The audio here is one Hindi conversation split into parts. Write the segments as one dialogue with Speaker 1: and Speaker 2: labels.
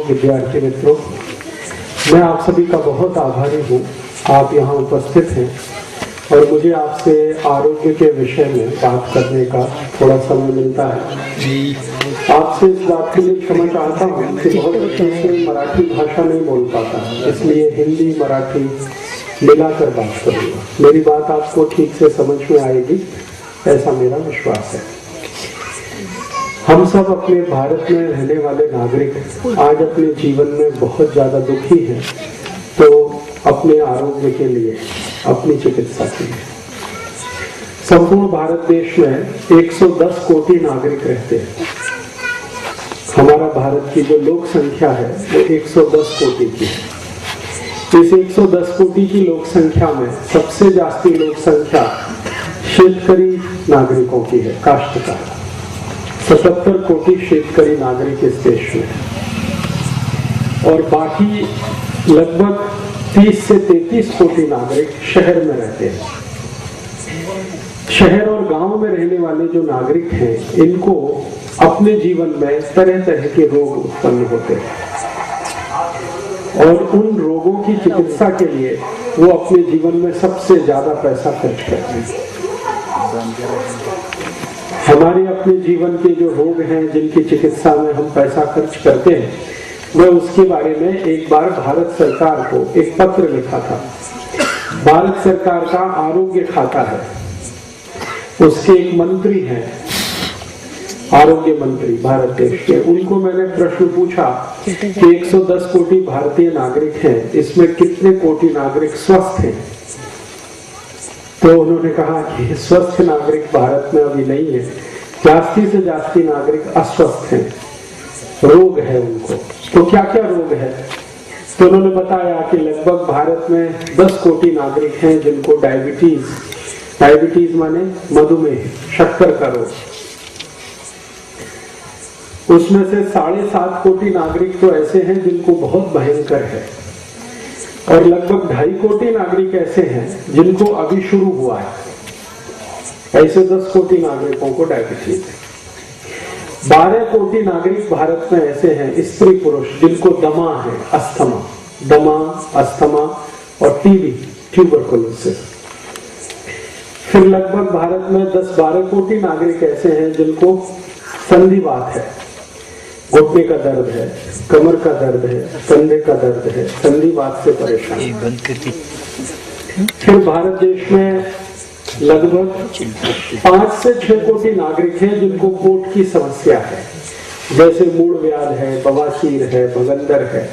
Speaker 1: विद्यार्थी मित्रों, मैं आप सभी का बहुत आभारी हूँ। आप यहाँ उपस्थित हैं और मुझे आपसे आरोग्य के विषय में बात करने का थोड़ा समय मिलता है। आपसे इस बात के लिए क्षमा चाहता हूँ कि बहुत अच्छे से मराठी भाषा नहीं बोल पाता, इसलिए हिंदी मराठी मिलाकर बात करूँगा। मेरी बात आपको ठीक से समझ में आएगी, ऐसा मेरा विश्वास है। हम सब अपने भारत में रहने वाले नागरिक आज अपने जीवन में बहुत ज़्यादा दुखी हैं, तो अपने आरोग्य के लिए, अपनी चिकित्सा के लिए। संपूर्ण भारत देश में 110 कोटि नागरिक रहते हैं। हमारा भारत की जो लोक संख्या है वो 110 कोटि की है। इस 110 कोटि की लोक संख्या में सबसे जास्ती लोक संख्या शेतकरी नागरिकों की है, काश्तकार। 77 कोटि शेतकरी नागरिक इस देश में और बाकी लगभग 30 से 33 कोटि नागरिक शहर में रहते हैं। शहर और गांव में रहने वाले जो नागरिक हैं, इनको अपने जीवन में तरह तरह के रोग उत्पन्न होते हैं और उन रोगों की चिकित्सा के लिए वो अपने जीवन में सबसे ज्यादा पैसा खर्च करते हैं। हमारे अपने जीवन के जो रोग हैं, जिनकी चिकित्सा में हम पैसा खर्च करते हैं, मैं उसके बारे में एक बार भारत सरकार को एक पत्र लिखा था। भारत सरकार का आरोग्य खाता है, उसके एक मंत्री हैं, आरोग्य मंत्री भारत देश के। उनको मैंने प्रश्न पूछा कि 110 कोटि भारतीय नागरिक हैं, इसमें कितने कोटि नागरिक स्वस्थ हैं? तो उन्होंने कहा कि स्वस्थ नागरिक भारत में अभी नहीं है, जास्ती से जास्ती नागरिक अस्वस्थ हैं, रोग है उनको। तो क्या क्या रोग है? तो उन्होंने बताया कि लगभग भारत में 10 कोटि नागरिक हैं जिनको डायबिटीज माने मधुमेह, शक्कर का रोग। उसमें से 7.5 कोटि नागरिक तो ऐसे हैं जिनको बहुत भयंकर है और लगभग 2.5 कोटि नागरिक ऐसे हैं जिनको अभी शुरू हुआ है। ऐसे 10 कोटि नागरिकों को डायबिटीज है। 12 कोटि नागरिक भारत में ऐसे हैं, स्त्री पुरुष, जिनको दमा है, अस्थमा और टीबी, ट्यूबरकुलोसिस। फिर लगभग भारत में 10-12 कोटि नागरिक ऐसे हैं जिनको संधिवात है, घुटने का दर्द है, कमर का दर्द है, कंधे का दर्द है, संधिवात से परेशान। फिर भारत देश में लगभग 5 से 6 कोटि नागरिक हैं जिनको पेट की समस्या है, जैसे मूल व्याध है, बवासीर है, भगंदर है,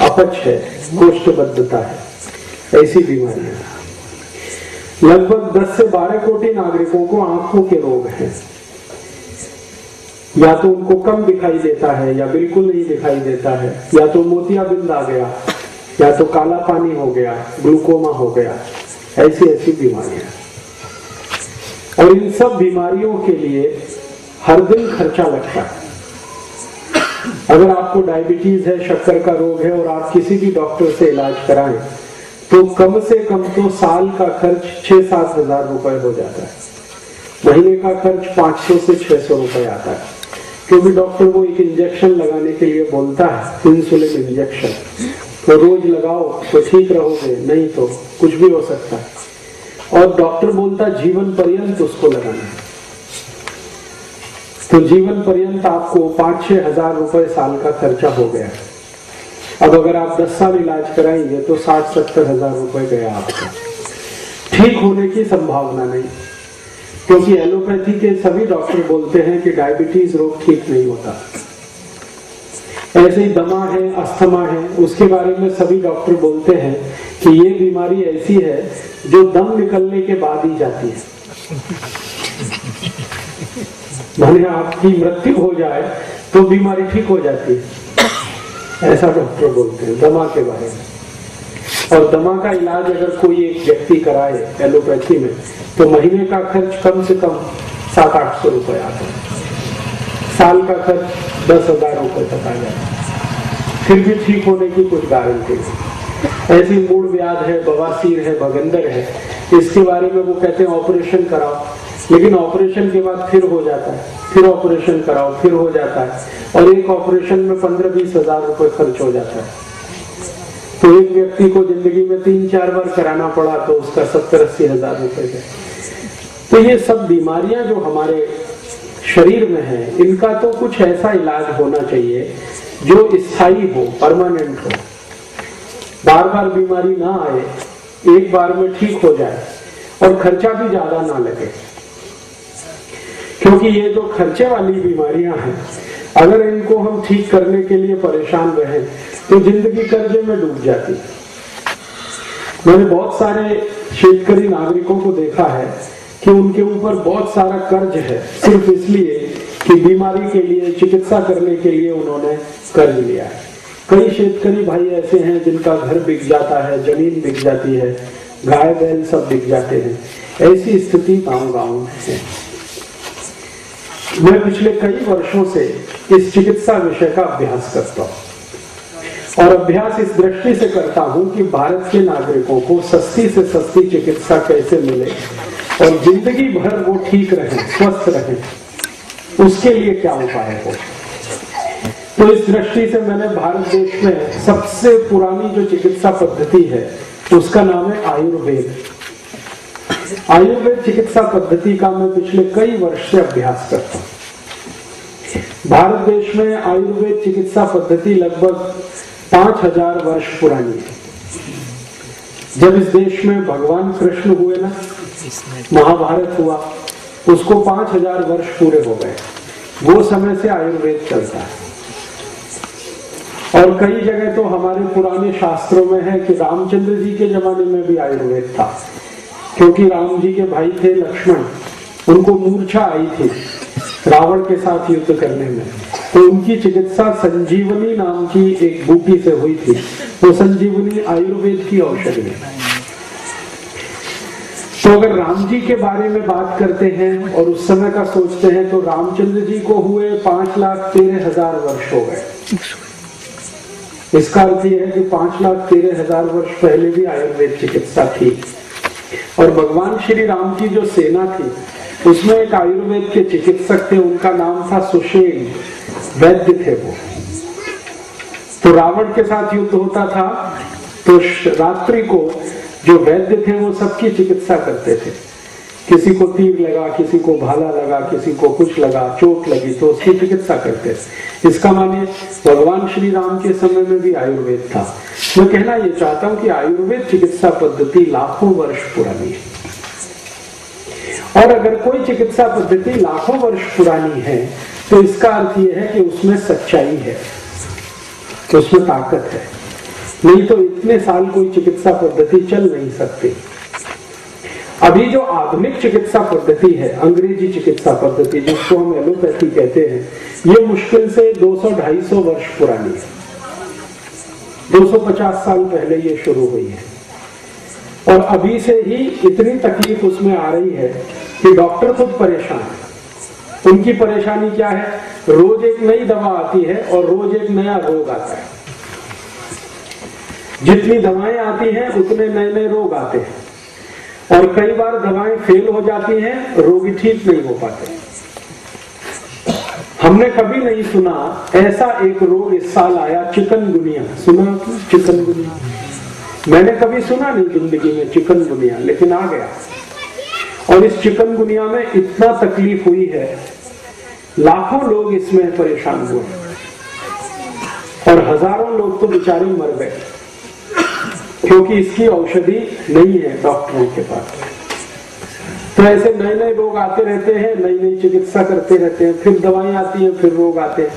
Speaker 1: अपच है, कोष्ठबद्धता है, ऐसी बीमारियां। लगभग 10 से 12 कोटि नागरिकों को आंखों के रोग हैं, या तो उनको कम दिखाई देता है या बिल्कुल नहीं दिखाई देता है, या तो मोतियाबिंद आ गया, या तो काला पानी हो गया, ग्लूकोमा हो गया, ऐसी बीमारियां। और इन सब बीमारियों के लिए हर दिन खर्चा लगता है। अगर आपको डायबिटीज है, शक्कर का रोग है और आप किसी भी डॉक्टर से इलाज कराएं तो कम से कम तो साल का खर्च 6-7 हजार रुपए हो जाता है। महीने का खर्च 500 से 600 रुपए आता है, क्योंकि डॉक्टर वो एक इंजेक्शन लगाने के लिए बोलता है, इंसुलिन इंजेक्शन। तो रोज लगाओ तो ठीक रहोगे, नहीं तो कुछ भी हो सकता है। और डॉक्टर बोलता जीवन पर्यंत उसको लगाना है। तो जीवन पर्यंत आपको 5-6 हजार रुपए साल का खर्चा हो गया। अब अगर आप 10 साल इलाज कराएंगे तो 60-70 हजार रुपए गया आपका। ठीक होने की संभावना नहीं, क्योंकि एलोपैथी के सभी डॉक्टर बोलते हैं कि डायबिटीज रोग ठीक नहीं होता। ऐसे ही दमा है, अस्थमा है, उसके बारे में सभी डॉक्टर बोलते हैं कि ये बीमारी ऐसी है जो दम निकलने के बाद ही जाती है। माने आपकी मृत्यु हो जाए तो बीमारी ठीक हो जाती है, ऐसा डॉक्टर बोलते हैं दमा के बारे में। और दमा का इलाज अगर कोई एक व्यक्ति कराए एलोपैथी में तो महीने का खर्च कम से कम 700-800 रुपए आता है, साल का खर्च 10,000 रुपए तक आ जाता है। फिर भी ठीक होने की कुछ गारंटी नहीं। ऐसी मूल व्याध है, बवासीर है, भगंदर है, इसके बारे में वो कहते हैं ऑपरेशन कराओ, लेकिन ऑपरेशन के बाद फिर हो जाता है, फिर ऑपरेशन कराओ, फिर हो जाता है, और एक ऑपरेशन में 15-20 हजार रुपए खर्च हो जाता है। तो एक व्यक्ति को जिंदगी में 3-4 बार कराना पड़ा तो उसका 70-80 हजार रुपए गए। तो ये सब बीमारियां जो हमारे शरीर में है, इनका तो कुछ ऐसा इलाज होना चाहिए जो स्थायी हो, परमानेंट हो, बार बार बीमारी ना आए, एक बार में ठीक हो जाए और खर्चा भी ज्यादा ना लगे। क्योंकि ये जो खर्चे वाली बीमारियां हैं, अगर इनको हम ठीक करने के लिए परेशान रहे तो जिंदगी कर्जे में डूब जाती है। मैंने बहुत सारे शेतकरी नागरिकों को देखा है कि उनके ऊपर बहुत सारा कर्ज है, सिर्फ इसलिए कि बीमारी के लिए, चिकित्सा करने के लिए उन्होंने कर्ज लिया है। कई शेतकरी भाई ऐसे हैं जिनका घर बिक जाता है, जमीन बिक जाती है, गाय बैल सब बिक जाते हैं। ऐसी स्थिति गांव-गांव में है। मैं पिछले कई वर्षों से इस चिकित्सा विषय का अभ्यास करता हूं, और अभ्यास इस दृष्टि से करता हूं कि भारत के नागरिकों को सस्ती से सस्ती चिकित्सा कैसे मिले और जिंदगी भर वो ठीक रहे, स्वस्थ रहे, उसके लिए क्या उपाय हो। तो इस दृष्टि से मैंने भारत देश में सबसे पुरानी जो चिकित्सा पद्धति है उसका नाम है आयुर्वेद। आयुर्वेद चिकित्सा पद्धति का मैं पिछले कई वर्ष से अभ्यास करता हूं। भारत देश में आयुर्वेद चिकित्सा पद्धति लगभग 5000 वर्ष पुरानी है। जब इस देश में भगवान कृष्ण हुए ना, महाभारत हुआ, उसको 5000 वर्ष पूरे हो गए। वो समय से आयुर्वेद चलता है। और कई जगह तो हमारे पुराने शास्त्रों में है कि रामचंद्र जी के जमाने में भी आयुर्वेद था, क्योंकि राम जी के भाई थे लक्ष्मण, उनको मूर्छा आई थी रावण के साथ युद्ध करने में, तो उनकी चिकित्सा संजीवनी नाम की एक बूटी से हुई थी। वो संजीवनी आयुर्वेद की औषधि है। तो अगर राम जी के बारे में बात करते हैं और उस समय का सोचते हैं तो रामचंद्र जी को हुए 5,13,000 वर्ष हो गए। इसका अर्थ यह है कि 5,13,000 वर्ष पहले भी आयुर्वेद चिकित्सा थी। और भगवान श्री राम की जो सेना थी उसमें एक आयुर्वेद के चिकित्सक थे, उनका नाम था सुषेण, वैद्य थे वो। तो रावण के साथ युद्ध होता था तो रात्रि को जो वैद्य थे वो सबकी चिकित्सा करते थे। किसी को तीर लगा, किसी को भाला लगा, किसी को कुछ लगा, चोट लगी तो उसकी चिकित्सा करते थे। इसका माने भगवान श्री राम के समय में भी आयुर्वेद था। मैं कहना ये चाहता हूं कि आयुर्वेद चिकित्सा पद्धति लाखों वर्ष पुरानी है। और अगर कोई चिकित्सा पद्धति लाखों वर्ष पुरानी है तो इसका अर्थ यह है कि उसमें सच्चाई है, उसमें ताकत है। नहीं तो इतने साल कोई चिकित्सा पद्धति चल नहीं सकती। अभी जो आधुनिक चिकित्सा पद्धति है, अंग्रेजी चिकित्सा पद्धति जिसको हम एलोपैथी कहते हैं, ये मुश्किल से 200-250 वर्ष पुरानी है। 250 साल पहले ये शुरू हुई है। और अभी से ही इतनी तकलीफ उसमें आ रही है कि डॉक्टर खुद परेशान है। उनकी परेशानी क्या है? रोज एक नई दवा आती है और रोज एक नया रोग आता है। जितनी दवाएं आती हैं उतने नए नए रोग आते हैं, और कई बार दवाएं फेल हो जाती हैं, रोगी ठीक नहीं हो पाते। हमने कभी नहीं सुना ऐसा एक रोग इस साल आया, चिकनगुनिया। सुना चिकनगुनिया? मैंने कभी सुना नहीं जिंदगी में चिकनगुनिया, लेकिन आ गया। और इस चिकनगुनिया में इतना तकलीफ हुई है, लाखों लोग इसमें परेशान हुए और हजारों लोग तो बेचारे मर गए, क्योंकि इसकी औषधि नहीं है डॉक्टरों के पास। तो ऐसे नए नए रोग आते रहते हैं, नई नई चिकित्सा करते रहते हैं, फिर दवाएं आती हैं, फिर रोग आते हैं।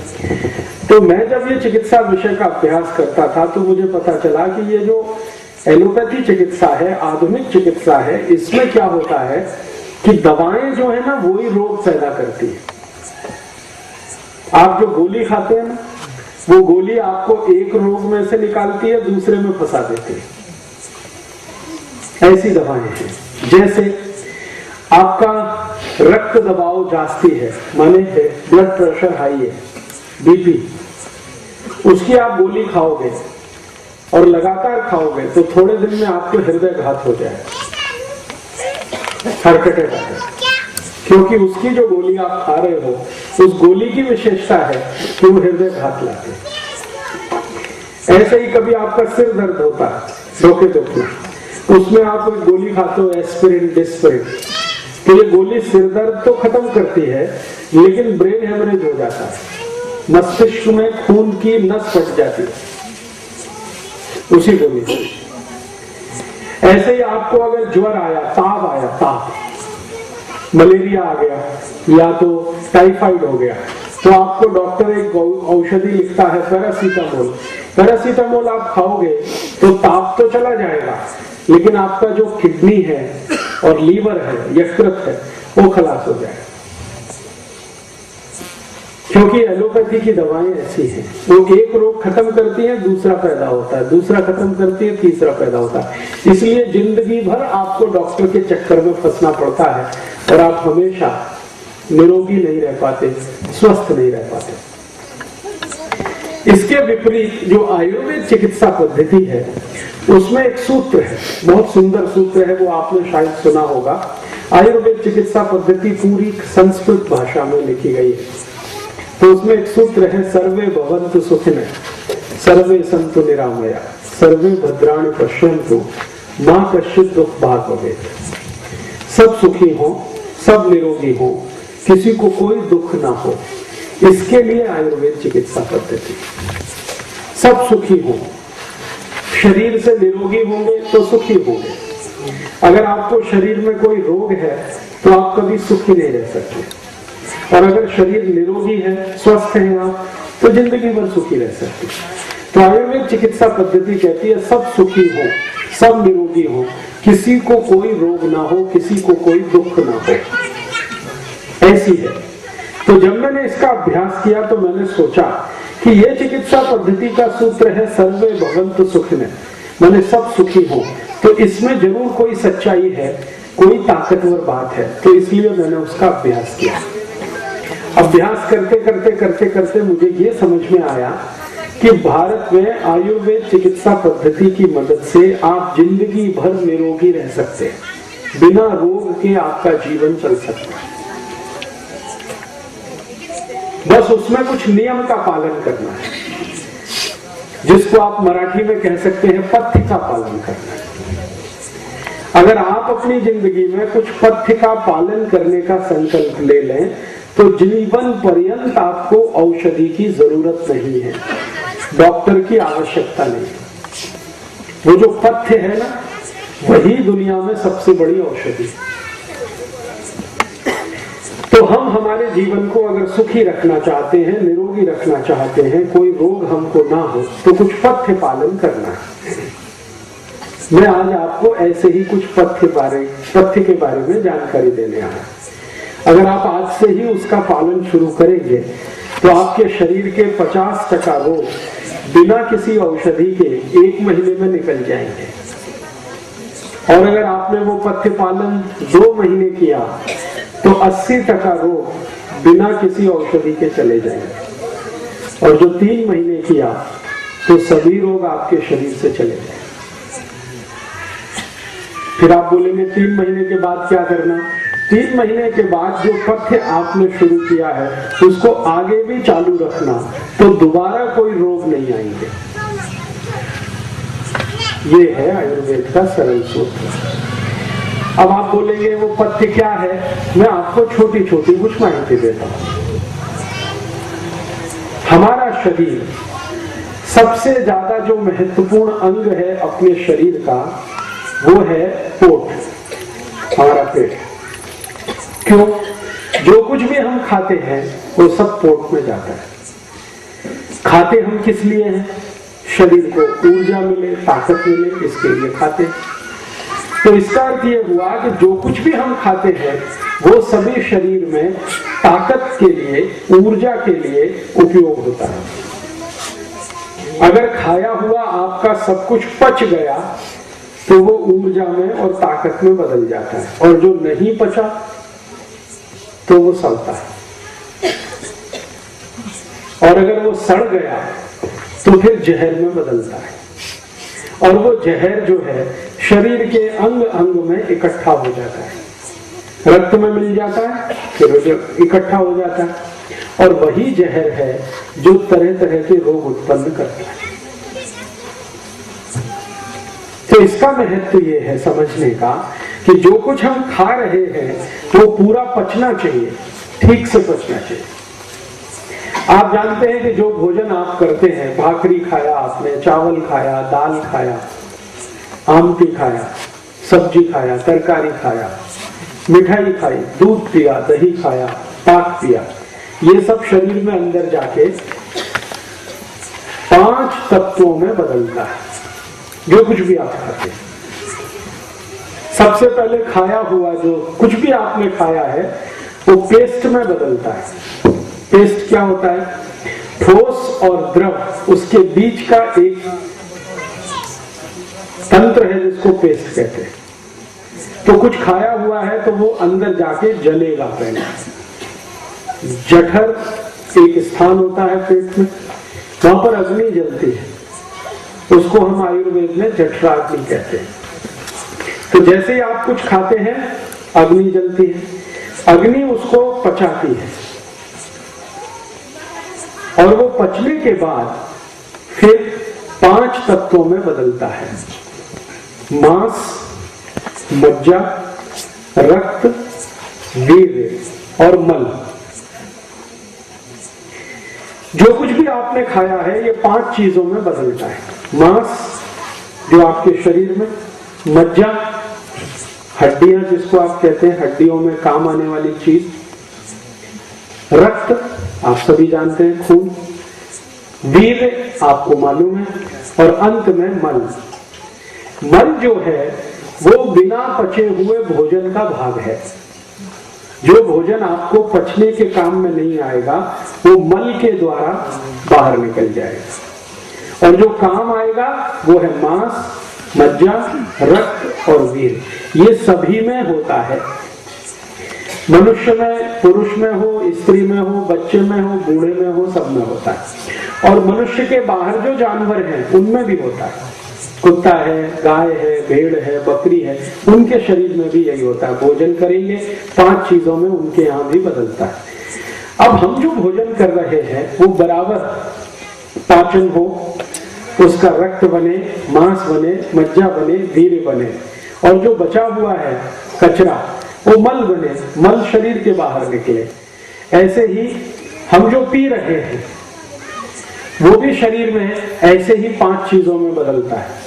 Speaker 1: तो मैं जब ये चिकित्सा विषय का अभ्यास करता था तो मुझे पता चला कि ये जो एलोपैथी चिकित्सा है, आधुनिक चिकित्सा है, इसमें क्या होता है कि दवाएं जो है ना वही रोग पैदा करती है। आप जो गोली खाते हैं ना, वो गोली आपको एक रोग में से निकालती है, दूसरे में फंसा देती है। ऐसी दवाएं हैं। जैसे आपका रक्त दबाव जास्ती है, माने ब्लड प्रेशर हाई है, बीपी, उसकी आप गोली खाओगे और लगातार खाओगे तो थोड़े दिन में आपको हृदय घात हो जाएगा, हार्ट अटैक आ जाएगा। क्योंकि उसकी जो गोली आप खा रहे हो, उस गोली की विशेषता है कि वो हृदयघात लाती है। ऐसे ही कभी आपका सिर दर्द होता है, धोखे दुखना, उसमें आप कोई गोली खाते हो, एस्पिरिन, डिस्पिरिन, तो ये गोली सिर दर्द तो खत्म करती है, लेकिन ब्रेन हेमरेज हो जाता है, मस्तिष्क में खून की नस फट जाती है उसी गोली से। ऐसे ही आपको अगर ज्वर आया, ताव आया, ताव, मलेरिया आ गया या तो टाइफाइड हो गया, तो आपको डॉक्टर एक औषधि लिखता है पैरासीटामोल। पैरासीटामोल आप खाओगे तो ताप तो चला जाएगा, लेकिन आपका जो किडनी है और लीवर है, यकृत है, वो खलास हो जाएगा। क्योंकि एलोपैथी की दवाएं ऐसी हैं, वो एक रोग खत्म करती है, दूसरा पैदा होता है, दूसरा खत्म करती है, तीसरा पैदा होता है। इसलिए जिंदगी भर आपको डॉक्टर के चक्कर में फंसना पड़ता है और आप हमेशा निरोगी नहीं रह पाते, स्वस्थ नहीं रह पाते। इसके विपरीत जो आयुर्वेद चिकित्सा पद्धति है, उसमें एक सूत्र है, बहुत सुंदर सूत्र है, वो आपने शायद सुना होगा। आयुर्वेद चिकित्सा पद्धति पूरी संस्कृत भाषा में लिखी गई है। तो उसमें एक सूत्र है, सर्वे भवन्तु सुखिनः, सर्वे सन्तु निरामया, सर्वे भद्राणि पश्यन्तु, मा कश्चित् दुःख भाग् भवेत्। सब सुखी हो, सब निरोगी हो, किसी को कोई दुख ना हो, इसके लिए आयुर्वेद चिकित्सा पद्धति। सब सुखी हो, शरीर से निरोगी होंगे तो सुखी होंगे। अगर आपको शरीर में कोई रोग है तो आप कभी सुखी नहीं रह सकते, और अगर शरीर निरोगी है, स्वस्थ है आप, तो जिंदगी भर सुखी रह सकते। तो आयुर्वेद चिकित्सा पद्धति कहती है सब सुखी हो, सब निरोगी हो, किसी को कोई रोग ना हो, किसी को कोई दुख ना हो, ऐसी है। तो जब मैंने इसका अभ्यास किया तो मैंने सोचा कि यह चिकित्सा पद्धति का सूत्र है सर्वे भवन्तु सुखिनः, माने सब सुखी हो, तो इसमें जरूर कोई सच्चाई है, कोई ताकतवर बात है। तो इसलिए मैंने उसका अभ्यास किया। अभ्यास करते करते करते करते मुझे ये समझ में आया कि भारत में आयुर्वेद चिकित्सा पद्धति की मदद से आप जिंदगी भर निरोगी रह सकते हैं, बिना रोग के आपका जीवन चल सकता है। बस उसमें कुछ नियम का पालन करना है, जिसको आप मराठी में कह सकते हैं पथ्य का पालन करना है। अगर आप अपनी जिंदगी में कुछ पथ्य का पालन करने का संकल्प ले लें तो जीवन पर्यंत आपको औषधि की जरूरत नहीं है, डॉक्टर की आवश्यकता नहीं है। वो जो पथ्य है ना, वही दुनिया में सबसे बड़ी औषधि। तो हम हमारे जीवन को अगर सुखी रखना चाहते हैं, निरोगी रखना चाहते हैं, कोई रोग हमको ना हो, तो कुछ पथ्य पालन करना है। मैं आज आपको ऐसे ही कुछ पथ्य के बारे में जानकारी देने आया। अगर आप आज से ही उसका पालन शुरू करेंगे तो आपके शरीर के 50% रोग बिना किसी औषधि के 1 महीने में निकल जाएंगे। और अगर आपने वो पथ्य पालन 2 महीने किया तो 80% रोग बिना किसी औषधि के चले जाएंगे। और जो 3 महीने किया तो सभी रोग आपके शरीर से चले जाएंगे। फिर आप बोलेंगे 3 महीने के बाद क्या करना? 3 महीने के बाद जो पथ्य आपने शुरू किया है उसको आगे भी चालू रखना, तो दोबारा कोई रोग नहीं आएंगे। ये है आयुर्वेद का सरल सूत्र। अब आप बोलेंगे वो पथ्य क्या है? मैं आपको छोटी छोटी कुछ माहिती देता हूं। हमारा शरीर सबसे ज्यादा जो महत्वपूर्ण अंग है अपने शरीर का, वो है पोट, हमारा पेट। क्यों? जो कुछ भी हम खाते हैं वो सब पोट में जाता है। खाते हम किस लिए हैं? शरीर को ऊर्जा मिले, ताकत मिले, इसके लिए खाते। तो इसका अर्थ ये हुआ कि जो कुछ भी हम खाते हैं वो सभी शरीर में ताकत के लिए, ऊर्जा के लिए उपयोग होता है। अगर खाया हुआ आपका सब कुछ पच गया तो वो ऊर्जा में और ताकत में बदल जाता है, और जो नहीं पचा तो वो सड़ता है, और अगर वो सड़ गया तो फिर जहर में बदलता है, और वो जहर जो है शरीर के अंग अंग में इकट्ठा हो जाता है, रक्त में मिल जाता है, फिर इकट्ठा हो जाता है, और वही जहर है जो तरह तरह के रोग उत्पन्न करता है। तो इसका महत्व ये है समझने का कि जो कुछ हम खा रहे हैं वो पूरा पचना चाहिए, ठीक से पचना चाहिए। आप जानते हैं कि जो भोजन आप करते हैं, भाकरी खाया आपने, चावल खाया, दाल खाया, आमटी खाया, सब्जी खाया, तरकारी खाया, मिठाई खाई, दूध पिया, दही खाया, पाक पिया, ये सब शरीर में अंदर जाके 5 तत्वों में बदलता है। जो कुछ भी आप खाते हैं, सबसे पहले खाया हुआ जो कुछ भी आपने खाया है वो पेस्ट में बदलता है। पेस्ट क्या होता है? ठोस और द्रव, उसके बीच का एक तंत्र है जिसको पेस्ट कहते हैं। तो कुछ खाया हुआ है तो वो अंदर जाके जलेगा। पहले जठर एक स्थान होता है पेट में, वहां पर अग्नि जलती है, उसको हम आयुर्वेद में जठराग्नि कहते हैं। तो जैसे ही आप कुछ खाते हैं अग्नि जलती है, अग्नि उसको पचाती है, और वो पचने के बाद फिर 5 तत्वों में बदलता है। मांस, मज्जा, रक्त, वीर्य और मल। जो कुछ भी आपने खाया है ये 5 चीजों में बदलता है। मांस जो आपके शरीर में, मज्जा हड्डियां जिसको आप कहते हैं, हड्डियों में काम आने वाली चीज, रक्त आप सभी जानते हैं खून, वीर्य आपको मालूम है, और अंत में मल। मल जो है वो बिना पचे हुए भोजन का भाग है। जो भोजन आपको पचने के काम में नहीं आएगा वो मल के द्वारा बाहर निकल जाएगा, और जो काम आएगा वो है मांस, मज्जा, रक्त और वीर्य। ये सभी में होता है, मनुष्य में, पुरुष में हो, स्त्री में हो, बच्चे में हो, बूढ़े में हो, सब में होता है। और मनुष्य के बाहर जो जानवर हैं उनमें भी होता है। कुत्ता है, गाय है, भेड़ है, बकरी है, उनके शरीर में भी यही होता है। भोजन करेंगे 5 चीजों में उनके यहाँ भी बदलता है। अब हम जो भोजन कर रहे हैं वो बराबर पाचन हो, उसका रक्त बने, मांस बने, मज्जा बने, वीर्य बने, और जो बचा हुआ है कचरा वो मल बने, मल शरीर के बाहर निकले। ऐसे ही हम जो पी रहे हैं वो भी शरीर में ऐसे ही 5 चीजों में बदलता है,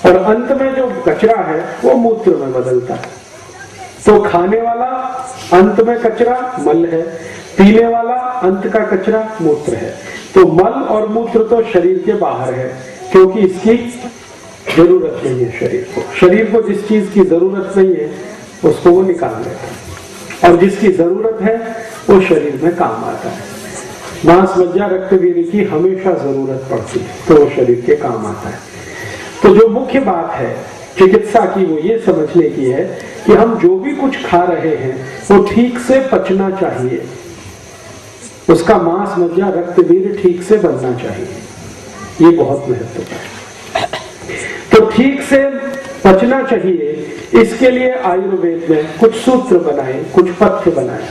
Speaker 1: और अंत में जो कचरा है वो मूत्र में बदलता है। तो खाने वाला अंत में कचरा मल है, पीने वाला अंत का कचरा मूत्र है। तो मल और मूत्र तो शरीर के बाहर है, क्योंकि इसकी जरूरत नहीं है शरीर को। शरीर को जिस चीज की जरूरत नहीं है उसको वो निकाल देता है, और जिसकी जरूरत है वो शरीर में काम आता है। मांस, मज्जा, रक्त, वीर्य की हमेशा जरूरत पड़ती है तो वो शरीर के काम आता है। तो जो मुख्य बात है चिकित्सा की वो ये समझने की है कि हम जो भी कुछ खा रहे हैं वो ठीक से पचना चाहिए, उसका मांस, मज्जा, रक्त, वीर्य ठीक से बनना चाहिए। ये बहुत महत्वपूर्ण है। तो ठीक से पचना चाहिए, इसके लिए आयुर्वेद में कुछ सूत्र बनाए, कुछ पथ्य बनाए,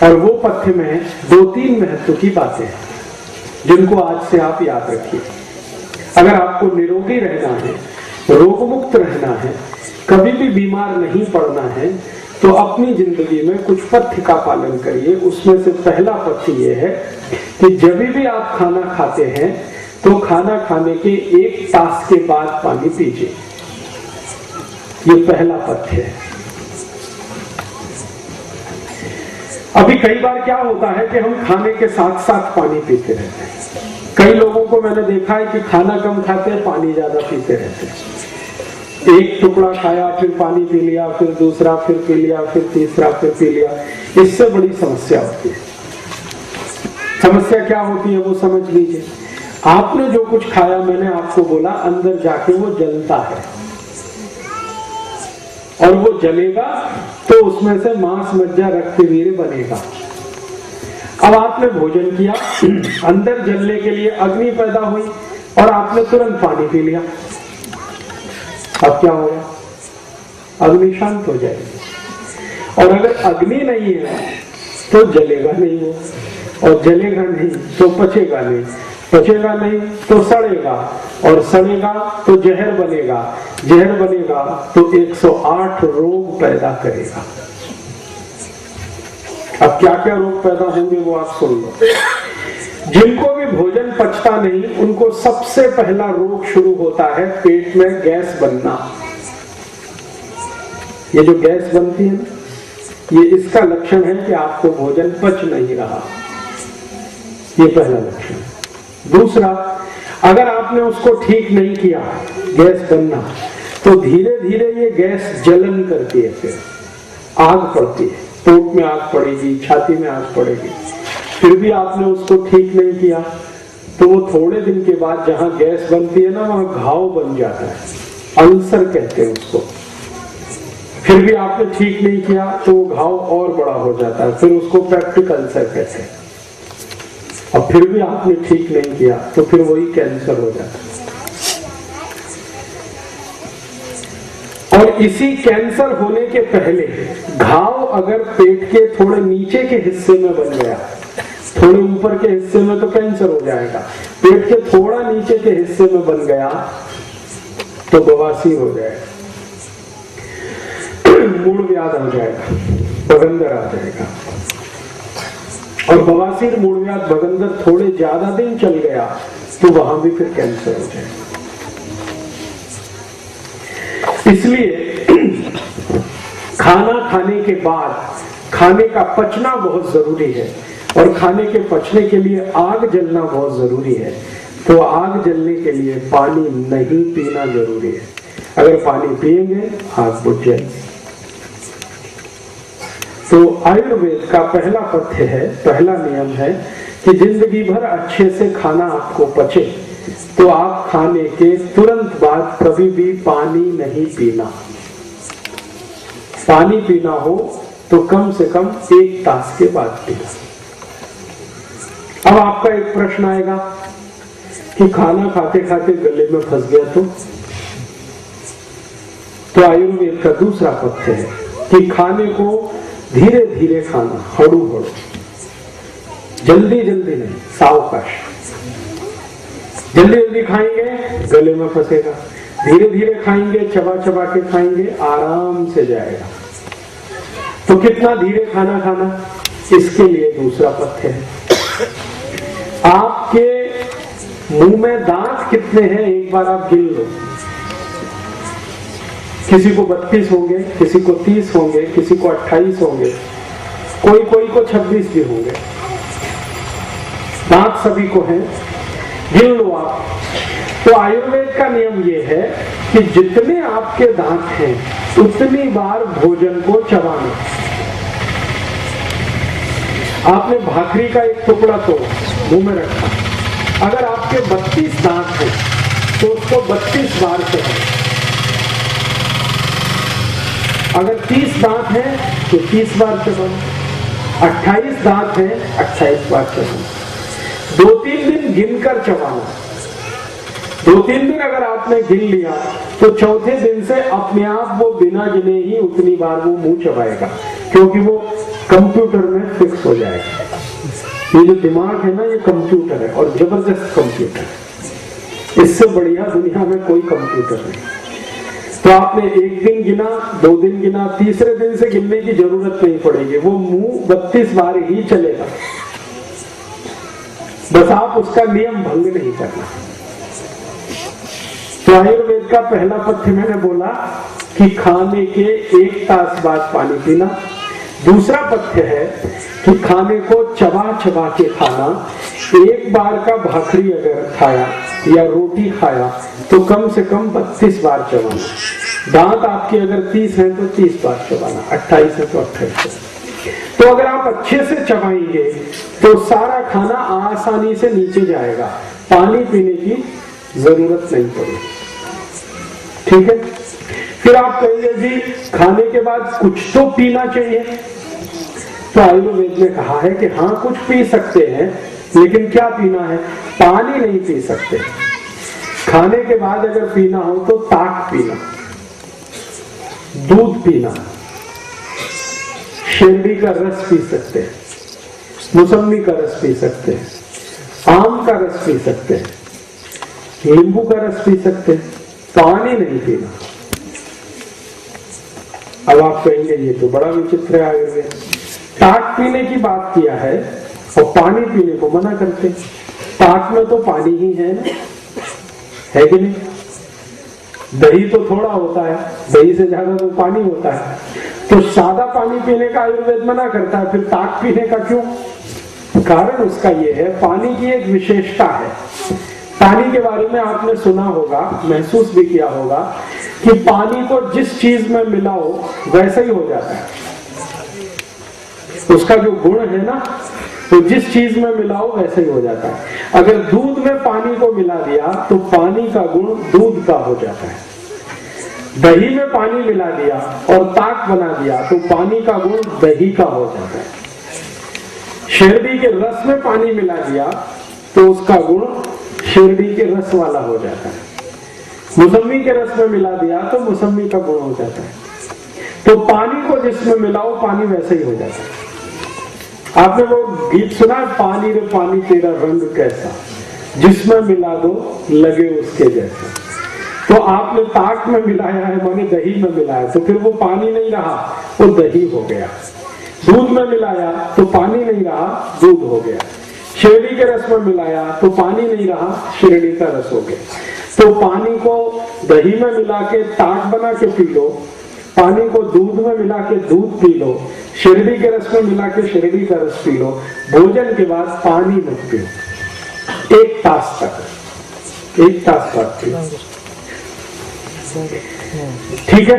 Speaker 1: और वो पथ्य में 2-3 महत्व की बातें हैं जिनको आज से आप याद रखिए। अगर आपको निरोगी रहना है, रोग मुक्त रहना है, कभी भी बीमार नहीं पड़ना है, तो अपनी जिंदगी में कुछ पथ्य का पालन करिए। उसमें से पहला पथ्य ये है कि जब भी आप खाना खाते हैं तो खाना खाने के 1 तास के बाद पानी पीजिए। ये पहला पथ्य है। अभी कई बार क्या होता है कि हम खाने के साथ साथ पानी पीते रहते हैं। कई लोगों को मैंने देखा है कि खाना कम खाते हैं, पानी ज्यादा पीते रहते हैं। एक टुकड़ा खाया, फिर पानी पी लिया, फिर दूसरा, फिर पी लिया, फिर तीसरा, फिर पी लिया। इससे बड़ी समस्या होती है। समस्या क्या होती है वो समझ लीजिए। आपने जो कुछ खाया, मैंने आपको बोला, अंदर जाके वो जलता है, और वो जलेगा तो उसमें से मांस, मज्जा, रक्त, वीर्य बनेगा। अब आपने भोजन किया, अंदर जलने के लिए अग्नि पैदा हुई, और आपने तुरंत पानी पी लिया। अब क्या होगा? अग्नि शांत हो जाएगी। और अगर अग्नि नहीं है तो जलेगा नहीं वो, और जलेगा नहीं तो पचेगा नहीं, पचेगा नहीं तो सड़ेगा, और सड़ेगा तो जहर बनेगा, जहर बनेगा तो 108 रोग पैदा करेगा। अब क्या क्या रोग पैदा होंगे वो आप सुन लो। जिनको भी भोजन पचता नहीं उनको सबसे पहला रोग शुरू होता है पेट में गैस बनना। ये जो गैस बनती है ना, ये इसका लक्षण है कि आपको भोजन पच नहीं रहा, ये पहला लक्षण है। दूसरा, अगर आपने उसको ठीक नहीं किया गैस बनना, तो धीरे धीरे ये गैस जलन करती है, फिर आग पड़ती है, पेट में आग पड़ेगी, छाती में आग पड़ेगी। फिर भी आपने उसको ठीक नहीं किया तो वो थोड़े दिन के बाद जहां गैस बनती है ना, वहां घाव बन जाता है, अल्सर कहते हैं उसको। फिर भी आपने ठीक नहीं किया तो वो घाव और बड़ा हो जाता है, फिर उसको पेप्टिक अल्सर कहते हैं। और फिर भी आपने ठीक नहीं किया तो फिर वही कैंसर हो जाता है। और इसी कैंसर होने के पहले घाव अगर पेट के थोड़े नीचे के हिस्से में बन गया, थोड़े ऊपर के हिस्से में तो कैंसर हो जाएगा, पेट के थोड़ा नीचे के हिस्से में बन गया तो बवासीर हो जाएगा, मूल व्याध हो जाएगा, बगंदर आ जाएगा। और बवासीर, मूल व्याध, बगंदर थोड़े ज्यादा दिन चल गया तो वहां भी फिर कैंसर हो जाएगा। इसलिए खाना खाने के बाद खाने का पचना बहुत जरूरी है, और खाने के पचने के लिए आग जलना बहुत जरूरी है। तो आग जलने के लिए पानी नहीं पीना जरूरी है। अगर पानी पिएंगे आग बुझ जाएगी। तो आयुर्वेद का पहला पथ्य है, पहला नियम है कि जिंदगी भर अच्छे से खाना आपको पचे तो आप खाने के तुरंत बाद कभी भी पानी नहीं पीना। पानी पीना हो तो कम से कम 1 तास के बाद पीना। अब आपका एक प्रश्न आएगा कि खाना खाते खाते गले में फंस गया तो आयुर्वेद का दूसरा पथ्य है कि खाने को धीरे धीरे खाना, हड़ू हड़ू, जल्दी जल्दी नहीं, सावकाश। जल्दी जल्दी खाएंगे गले में फंसेगा, धीरे धीरे खाएंगे, चबा चबा के खाएंगे, आराम से जाएगा। तो कितना धीरे खाना खाना, इसके लिए दूसरा पथ्य है। आपके मुंह में दांत कितने हैं एक बार आप गिन लो। किसी को 32 होंगे, किसी को 30 होंगे, किसी को 28 होंगे, कोई को 26 भी होंगे। दांत सभी को हैं, गिन लो आप। तो आयुर्वेद का नियम यह है कि जितने आपके दांत हैं उतनी बार भोजन को चबाना। आपने भाखरी का एक टुकड़ा तो मुंह में रखा, अगर आपके 32 दांत हैं तो उसको 32 बार चबाना। अगर 30 दांत हैं तो 30 बार चबाना, 28 दांत हैं 28 बार चबाना। 2-3 दिन गिनकर चबाना। 2-3 दिन अगर आपने गिन लिया तो चौथे दिन से अपने आप वो बिना गिने ही उतनी बार वो मुंह चबाएगा, क्योंकि वो कंप्यूटर में फिक्स हो जाएगा। ये जो दिमाग है ना, ये कंप्यूटर है, और जबरदस्त कंप्यूटर है। इससे बढ़िया दुनिया में कोई कंप्यूटर नहीं। तो आपने 1 दिन गिना, 2 दिन गिना, तीसरे दिन से गिनने की जरूरत नहीं पड़ेगी, वो मुंह 32 बार ही चलेगा। बस आप उसका नियम भंग नहीं करना। तो आयुर्वेद का पहला पथ्य मैंने बोला कि खाने के 1 तास बाद पानी पीना। दूसरा पथ्य है कि खाने को चबा चबा के खाना। एक बार का भाखरी अगर खाया या रोटी खाया तो कम से कम 32 बार चबाना। दांत आपके अगर 30 हैं तो 30 बार चबाना, 28 है तो 28। तो अगर आप अच्छे से चबाएंगे तो सारा खाना आसानी से नीचे जाएगा, पानी पीने की जरूरत नहीं पड़ेगी। ठीक है। फिर आप कहेंगे जी खाने के बाद कुछ तो पीना चाहिए। तो आयुर्वेद ने कहा है कि हाँ कुछ पी सकते हैं, लेकिन क्या पीना है? पानी नहीं पी सकते। खाने के बाद अगर पीना हो तो ताक पीना, दूध पीना, शेरडी का रस पी सकते हैं, मौसम्बी का रस पी सकते हैं, आम का रस पी सकते हैं, नींबू का रस पी सकते हैं, पानी नहीं पीना। अब आप कहेंगे ये तो बड़ा विचित्र है आयुर्वेद, ताक पीने की बात किया है और पानी पीने को मना करते। ताक में तो पानी ही है ना, है कि नहीं? दही तो थोड़ा होता है, दही से ज्यादा तो पानी होता है, तो सादा पानी पीने का आयुर्वेद मना करता है, फिर ताक पीने का क्यों? कारण उसका ये है, पानी की एक विशेषता है। पानी के बारे में आपने सुना होगा, महसूस भी किया होगा कि पानी को जिस चीज में मिलाओ वैसा ही हो जाता है। उसका जो गुण है ना, तो जिस चीज में मिलाओ वैसे ही हो जाता है। अगर दूध में पानी को मिला दिया तो पानी का गुण दूध का हो जाता है। दही में पानी मिला दिया और ताक बना दिया तो पानी का गुण दही का हो जाता है। शेरडी के रस में पानी मिला दिया तो उसका गुण शेरडी के रस वाला हो जाता है। मौसम्बी के रस में मिला दिया तो मौसम्बी का गुण हो जाता है। तो पानी को जिसमें मिलाओ पानी वैसे ही हो जाता है। आपने वो गीत सुना है, पानी रे पानी तेरा रंग कैसा, जिसमें मिला दो लगे उसके जैसा। तो आपने ताक में मिलाया है, माने दही में मिलाया, तो फिर वो पानी नहीं रहा, वो दही हो गया। दूध में मिलाया तो पानी नहीं रहा, दूध हो गया। शेरडी के रस में मिलाया तो पानी नहीं रहा, शेरडी का रस हो गया। तो पानी को दही में मिला के ताक बना के पी लो, पानी को दूध में मिला के दूध पी लो, शेरडी के रस में मिला के शेरडी का रस पी लो। भोजन के बाद पानी मत पियो, 1 तास तक, 1 तास बाद पियो। ठीक है,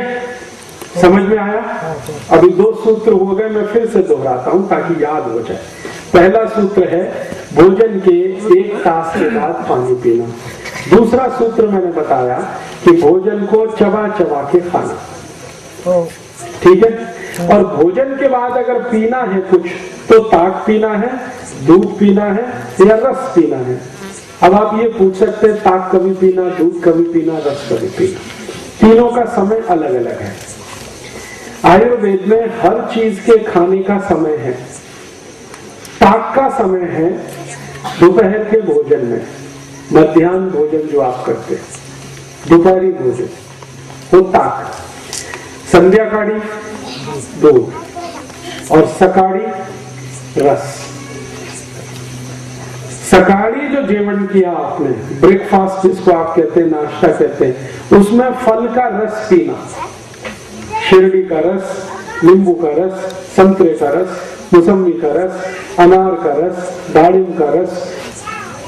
Speaker 1: समझ में आया? अभी 2 सूत्र हो गए, मैं फिर से दोहराता हूं ताकि याद हो जाए। पहला सूत्र है भोजन के 1 तास के बाद पानी पीना। दूसरा सूत्र मैंने बताया कि भोजन को चबा चबा के खाना। ठीक है, और भोजन के बाद अगर पीना है कुछ तो ताक पीना है, दूध पीना है या रस पीना है। अब आप ये पूछ सकते हैं ताक कभी पीना, दूध कभी पीना, रस कभी पीना, तीनों का समय अलग अलग है। आयुर्वेद में हर चीज के खाने का समय है। ताक का समय है दोपहर के भोजन में, मध्याह्न भोजन जो आप करते हैं, दोपहरी भोजन वो ताक, संध्याकाळी दूध और सकाळी रस। सकाळी जो जेवण किया आपने, ब्रेकफास्ट जिसको आप कहते हैं, नाश्ता कहते हैं, उसमें फल का रस पीना, शेरडी का रस, नींबू का रस, संतरे का रस, मौसम्बी का रस, अनार का रस, दाड़िम का रस,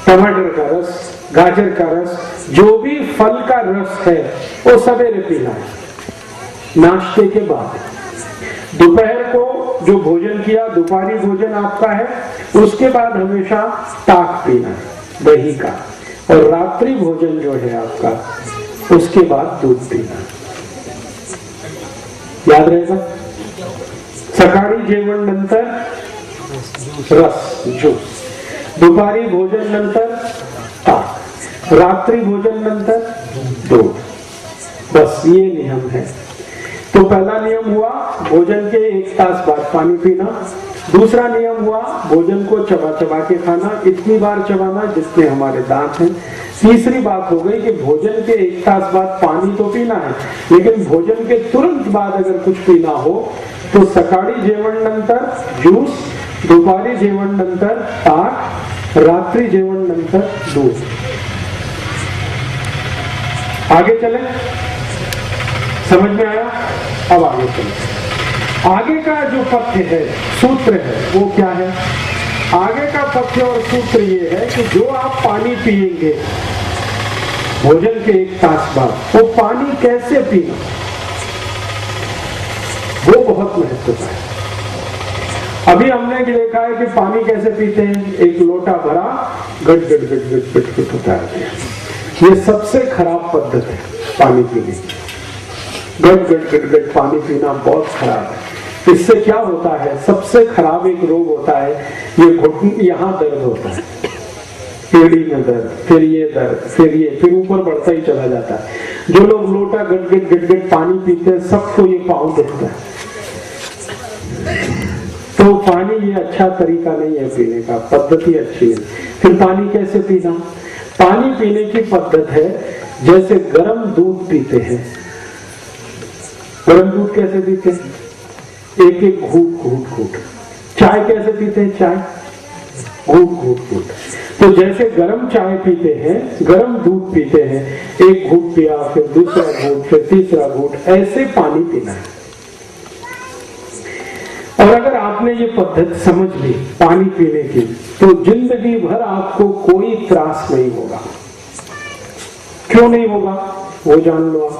Speaker 1: टमाटर का रस, गाजर का रस, जो भी फल का रस है वो सवेरे पीना है, नाश्ते के बाद। दोपहर को जो भोजन किया, दोपहरी भोजन आपका है, उसके बाद हमेशा ताक पीना है दही का, और रात्रि भोजन जो है आपका, उसके बाद दूध पीना। याद रहेगा? सकाळी जेवण नंतर रस, ज्यूस, दुपारी भोजन नंतर ताक, रात्रि भोजन नंतर दूध। बस ये नियम है। तो पहला नियम हुआ भोजन के 1 तास बाद पानी पीना। दूसरा नियम हुआ भोजन को चबा चबा के खाना, इतनी बार चबाना जितने हमारे दांत हैं। तीसरी बात हो गई कि भोजन के 1 तास बाद पानी तो पीना है, लेकिन भोजन के तुरंत बाद अगर कुछ पीना हो तो सकाळी जेवण नंतर ज्यूस, दुपारी जेवण नंतर ताक, रात्रि जेवण नंतर दूध। आगे चले, समझ में आया? अब आगे चले। आगे का जो पथ्य है, सूत्र है, वो क्या है? आगे का पथ्य और सूत्र ये है कि जो आप पानी पिएंगे भोजन के 1 तास बाद, वो पानी कैसे पीना, वो बहुत महत्वपूर्ण है। अभी हमने देखा है कि पानी कैसे पीते हैं, एक लोटा भरा गट गट गट गट गट गट उतार दिया। ये सबसे खराब पद्धति है पानी पीने की। गट गट गट गट पानी पीना बहुत खराब है। इससे क्या होता है, सबसे खराब एक रोग होता है, ये घुटने, यहाँ दर्द होता है, एड़ी में दर्द, फिर ये दर्द, फिर ये, फिर ऊपर बढ़ता ही चला जाता है। जो लोग लोटा गट गट गट गट पानी पीते हैं, सबको ये पाँव दिखता है। तो पानी ये अच्छा तरीका नहीं है पीने का, पद्धति अच्छी है। फिर पानी कैसे पीना? पानी पीने की पद्धति है जैसे गर्म दूध पीते हैं। गर्म दूध कैसे पीते हैं? एक एक घूट घूट घूट। चाय कैसे पीते हैं? चाय घूट घूट घूट। तो जैसे गर्म चाय पीते हैं, गर्म दूध पीते हैं, एक घूट पिया, फिर दूसरा घूट, फिर तीसरा घूट, ऐसे पानी पीना है। और अगर आपने ये पद्धति समझ ली पानी पीने की, तो जिंदगी भर आपको कोई त्रास नहीं होगा। क्यों नहीं होगा वो जान लो आप।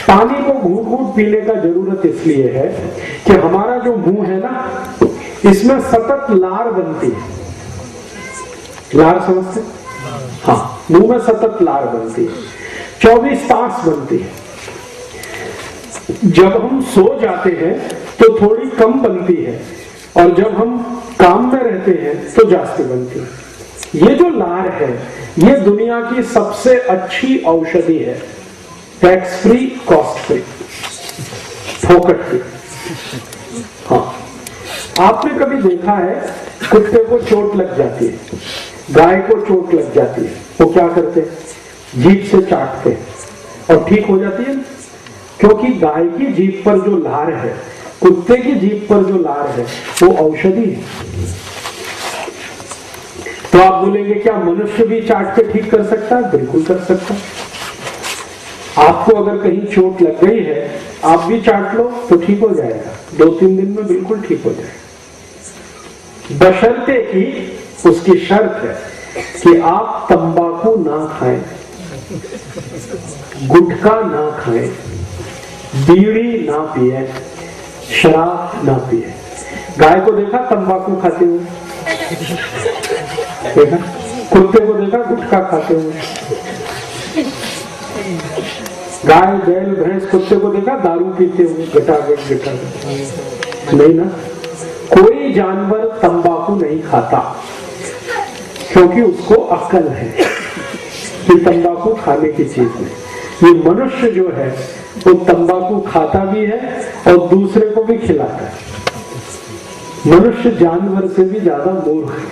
Speaker 1: पानी को घूट घूट पीने का जरूरत इसलिए है कि हमारा जो मुंह है ना, इसमें सतत लार बनती है। लार समझते? हाँ, मुंह में सतत लार बनती है, 24 तास बनती है। जब हम सो जाते हैं तो थोड़ी कम बनती है, और जब हम काम में रहते हैं तो जास्ती बनती है। ये जो लार है, ये दुनिया की सबसे अच्छी औषधि है। टैक्स फ्री, कॉस्ट फ्री, फोकट फ्री। हाँ, आपने कभी देखा है कुत्ते को चोट लग जाती है, गाय को चोट लग जाती है, वो क्या करते हैं? जीभ से चाटते हैं और ठीक हो जाती है। क्योंकि गाय की जीभ पर जो लार है, कुत्ते की जीभ पर जो लार है, वो औषधि है। तो आप बोलेंगे क्या मनुष्य भी चाट के ठीक कर सकता है? बिल्कुल कर सकता है। आपको अगर कहीं चोट लग गई है, आप भी चाट लो तो ठीक हो जाएगा, 2-3 दिन में बिल्कुल ठीक हो जाएगा। बशर्ते कि उसकी शर्त है कि आप तंबाकू ना खाएं, गुटखा ना खाएं, बीड़ी ना पिए, शराब ना पिए। गाय को देखा तंबाकू खाते हुए? देखा? कुत्ते को देखा गुटखा खाते हुए? गाय, बैल, भैंस, कुत्ते को देखा दारू पीते हुए? गटागट नहीं ना। कोई जानवर तंबाकू नहीं खाता, क्योंकि उसको अक्ल है कि तंबाकू खाने की चीज नहीं। ये मनुष्य जो है वो तंबाकू खाता भी है और दूसरे को भी खिलाता है। मनुष्य जानवर से भी ज्यादा मूर्ख है।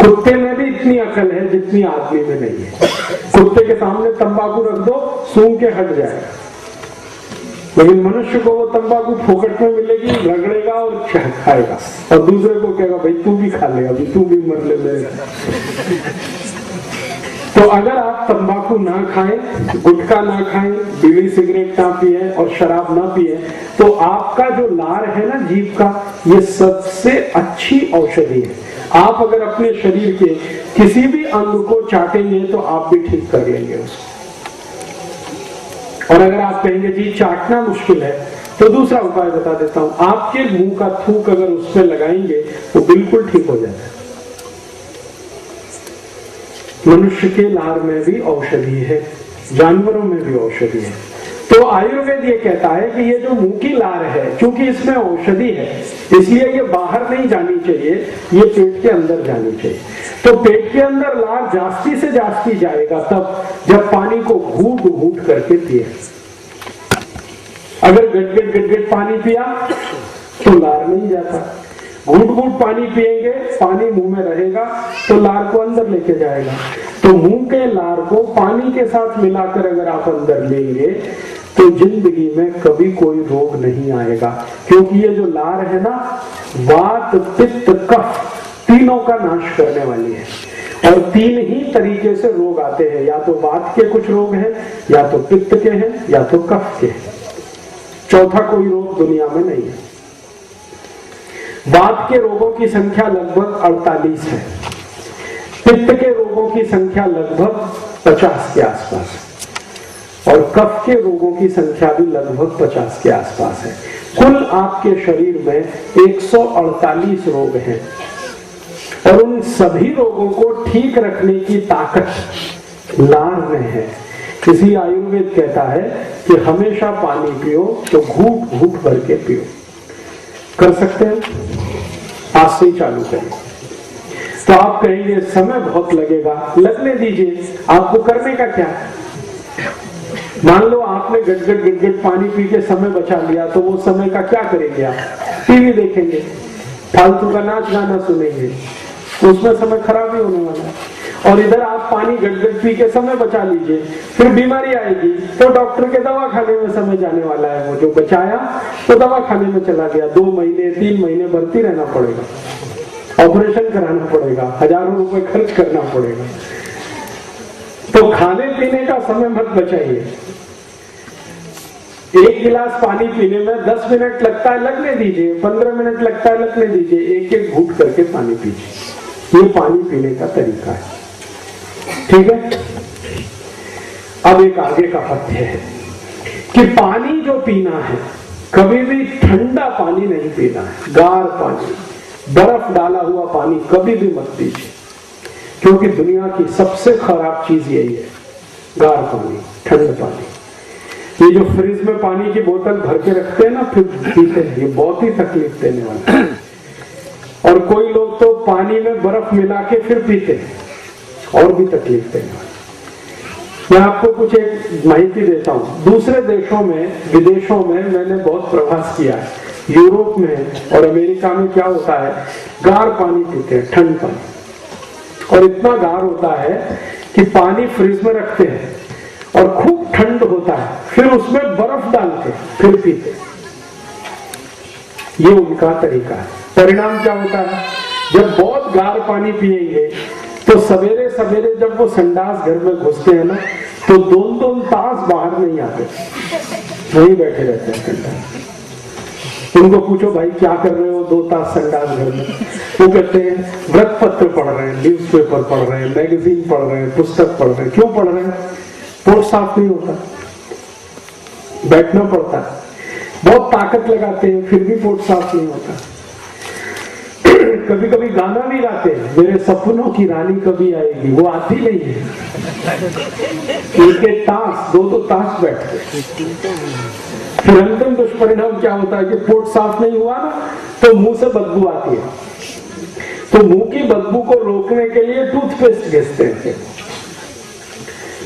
Speaker 1: कुत्ते में भी इतनी अकल है जितनी आदमी में नहीं है। कुत्ते के सामने तंबाकू रख दो, सूंघ के हट जाएगा, लेकिन मनुष्य को वो तंबाकू फोकट में मिलेगी, रगड़ेगा और खाएगा, और दूसरे को कहेगा भाई तू भी खा ले, अभी तू भी मर ले मेरे। तो अगर आप तंबाकू ना खाएं, गुटखा ना खाएं, बीड़ी सिगरेट ना पिए और शराब ना पिए, तो आपका जो लार है ना जीभ का, ये सबसे अच्छी औषधि है। आप अगर अपने शरीर के किसी भी अंग को चाटेंगे तो आप भी ठीक कर लेंगे उसको। और अगर आप कहेंगे जी चाटना मुश्किल है, तो दूसरा उपाय बता देता हूं। आपके मुंह का थूक अगर उस पर लगाएंगे तो बिल्कुल ठीक हो जाता है। मनुष्य के लार में भी औषधि है, जानवरों में भी औषधि है। तो आयुर्वेद ये कहता है कि ये जो मुंह की लार है, क्योंकि इसमें औषधि है, इसलिए ये बाहर नहीं जानी चाहिए, ये पेट के अंदर जानी चाहिए। तो पेट के अंदर लार जास्ती से जास्ती जाएगा तब जब पानी को घूट घूट करके पिए। अगर गट पानी पिया तो लार नहीं जाता। घूट घूट पानी पिएंगे, पानी मुंह में रहेगा तो लार को अंदर लेके जाएगा। तो मुंह के लार को पानी के साथ मिलाकर अगर आप अंदर लेंगे तो जिंदगी में कभी कोई रोग नहीं आएगा, क्योंकि ये जो लार है ना, वात, पित्त, कफ तीनों का नाश करने वाली है। और 3 ही तरीके से रोग आते हैं, या तो वात के कुछ रोग हैं, या तो पित्त के हैं, या तो कफ के हैं। चौथा कोई रोग दुनिया में नहीं है। वात के रोगों की संख्या लगभग 48 है, पित्त के रोगों की संख्या लगभग 50 के आसपास, और कफ के रोगों की संख्या भी लगभग 50 के आसपास है। कुल आपके शरीर में 148 रोग हैं, और उन सभी रोगों को ठीक रखने की ताकत लार में है। इसी आयुर्वेद कहता है कि हमेशा पानी पियो तो घूट घूट भर के पियो। कर सकते हैं? आज से ही चालू करें। तो आप कहेंगे समय बहुत लगेगा, लगने दीजिए, आपको करने का क्या है? मान लो आपने गट पानी पी के समय बचा लिया, तो वो समय का क्या करेंगे आप? टीवी देखेंगे, फालतू का नाच गाना सुनेंगे, उसमें समय खराब ही होने वाला है। और इधर आप पानी गट पी के समय बचा लीजिए, फिर बीमारी आएगी तो डॉक्टर के दवा खाने में समय जाने वाला है। वो जो बचाया तो दवा खाने में चला गया, 2 महीने 3 महीने भर्ती रहना पड़ेगा, ऑपरेशन कराना पड़ेगा, हजारों रुपए खर्च करना पड़ेगा। तो खाने पीने का समय मत बचाइए। 1 गिलास पानी पीने में 10 मिनट लगता है, लगने दीजिए, 15 मिनट लगता है, लगने दीजिए, एक घूंट करके पानी पीजिए। ये पानी पीने का तरीका है, ठीक है। अब एक आगे का पथ्य है कि पानी जो पीना है, कभी भी ठंडा पानी नहीं पीना है। गार पानी, बर्फ डाला हुआ पानी कभी भी मत पीजिए, क्योंकि दुनिया की सबसे खराब चीज यही है, गार पानी, ठंड पानी। ये जो फ्रिज में पानी की बोतल भर के रखते हैं ना, फिर पीते हैं, ये बहुत ही तकलीफ देने वाला है। और कोई लोग तो पानी में बर्फ मिला के फिर पीते हैं, और भी तकलीफ देने वाला। मैं आपको कुछ एक माहिती देता हूँ। दूसरे देशों में, विदेशों में मैंने बहुत प्रवास किया है। यूरोप में और अमेरिका में क्या होता है, गार पानी पीते हैं, ठंड पानी। और इतना गार होता है कि पानी फ्रिज में रखते हैं और खूब ठंड होता है, फिर उसमें बर्फ डालते फिर पीते। ये उनका तरीका है। परिणाम क्या होता है, जब बहुत गार पानी पिएंगे तो सवेरे सवेरे जब वो संडास घर में घुसते हैं ना, तो 2-2 तास बाहर नहीं आते, वहीं बैठे रहते हैं संडास। उनको पूछो भाई क्या कर रहे हो 2 तास संडास घर में, वो कहते हैं व्रत पत्र पढ़ रहे हैं, न्यूज़पेपर पढ़ रहे हैं, मैगजीन पढ़ रहे हैं, पुस्तक पढ़ रहे हैं। क्यों पढ़ रहे हैं? पोट साफ नहीं होता, बैठना पड़ता है, बहुत ताकत लगाते हैं, फिर भी पोट साफ नहीं होता। कभी कभी गाना भी गाते हैं, मेरे सपनों की रानी कभी आएगी, वो आती नहीं है। एक तास 2-2 तास बैठते, फिर अंतिम दुष्परिणाम क्या होता है कि पोट साफ नहीं हुआ ना, तो मुंह से बदबू आती है। तो मुंह की बदबू को रोकने के लिए टूथपेस्ट घिसते हैं,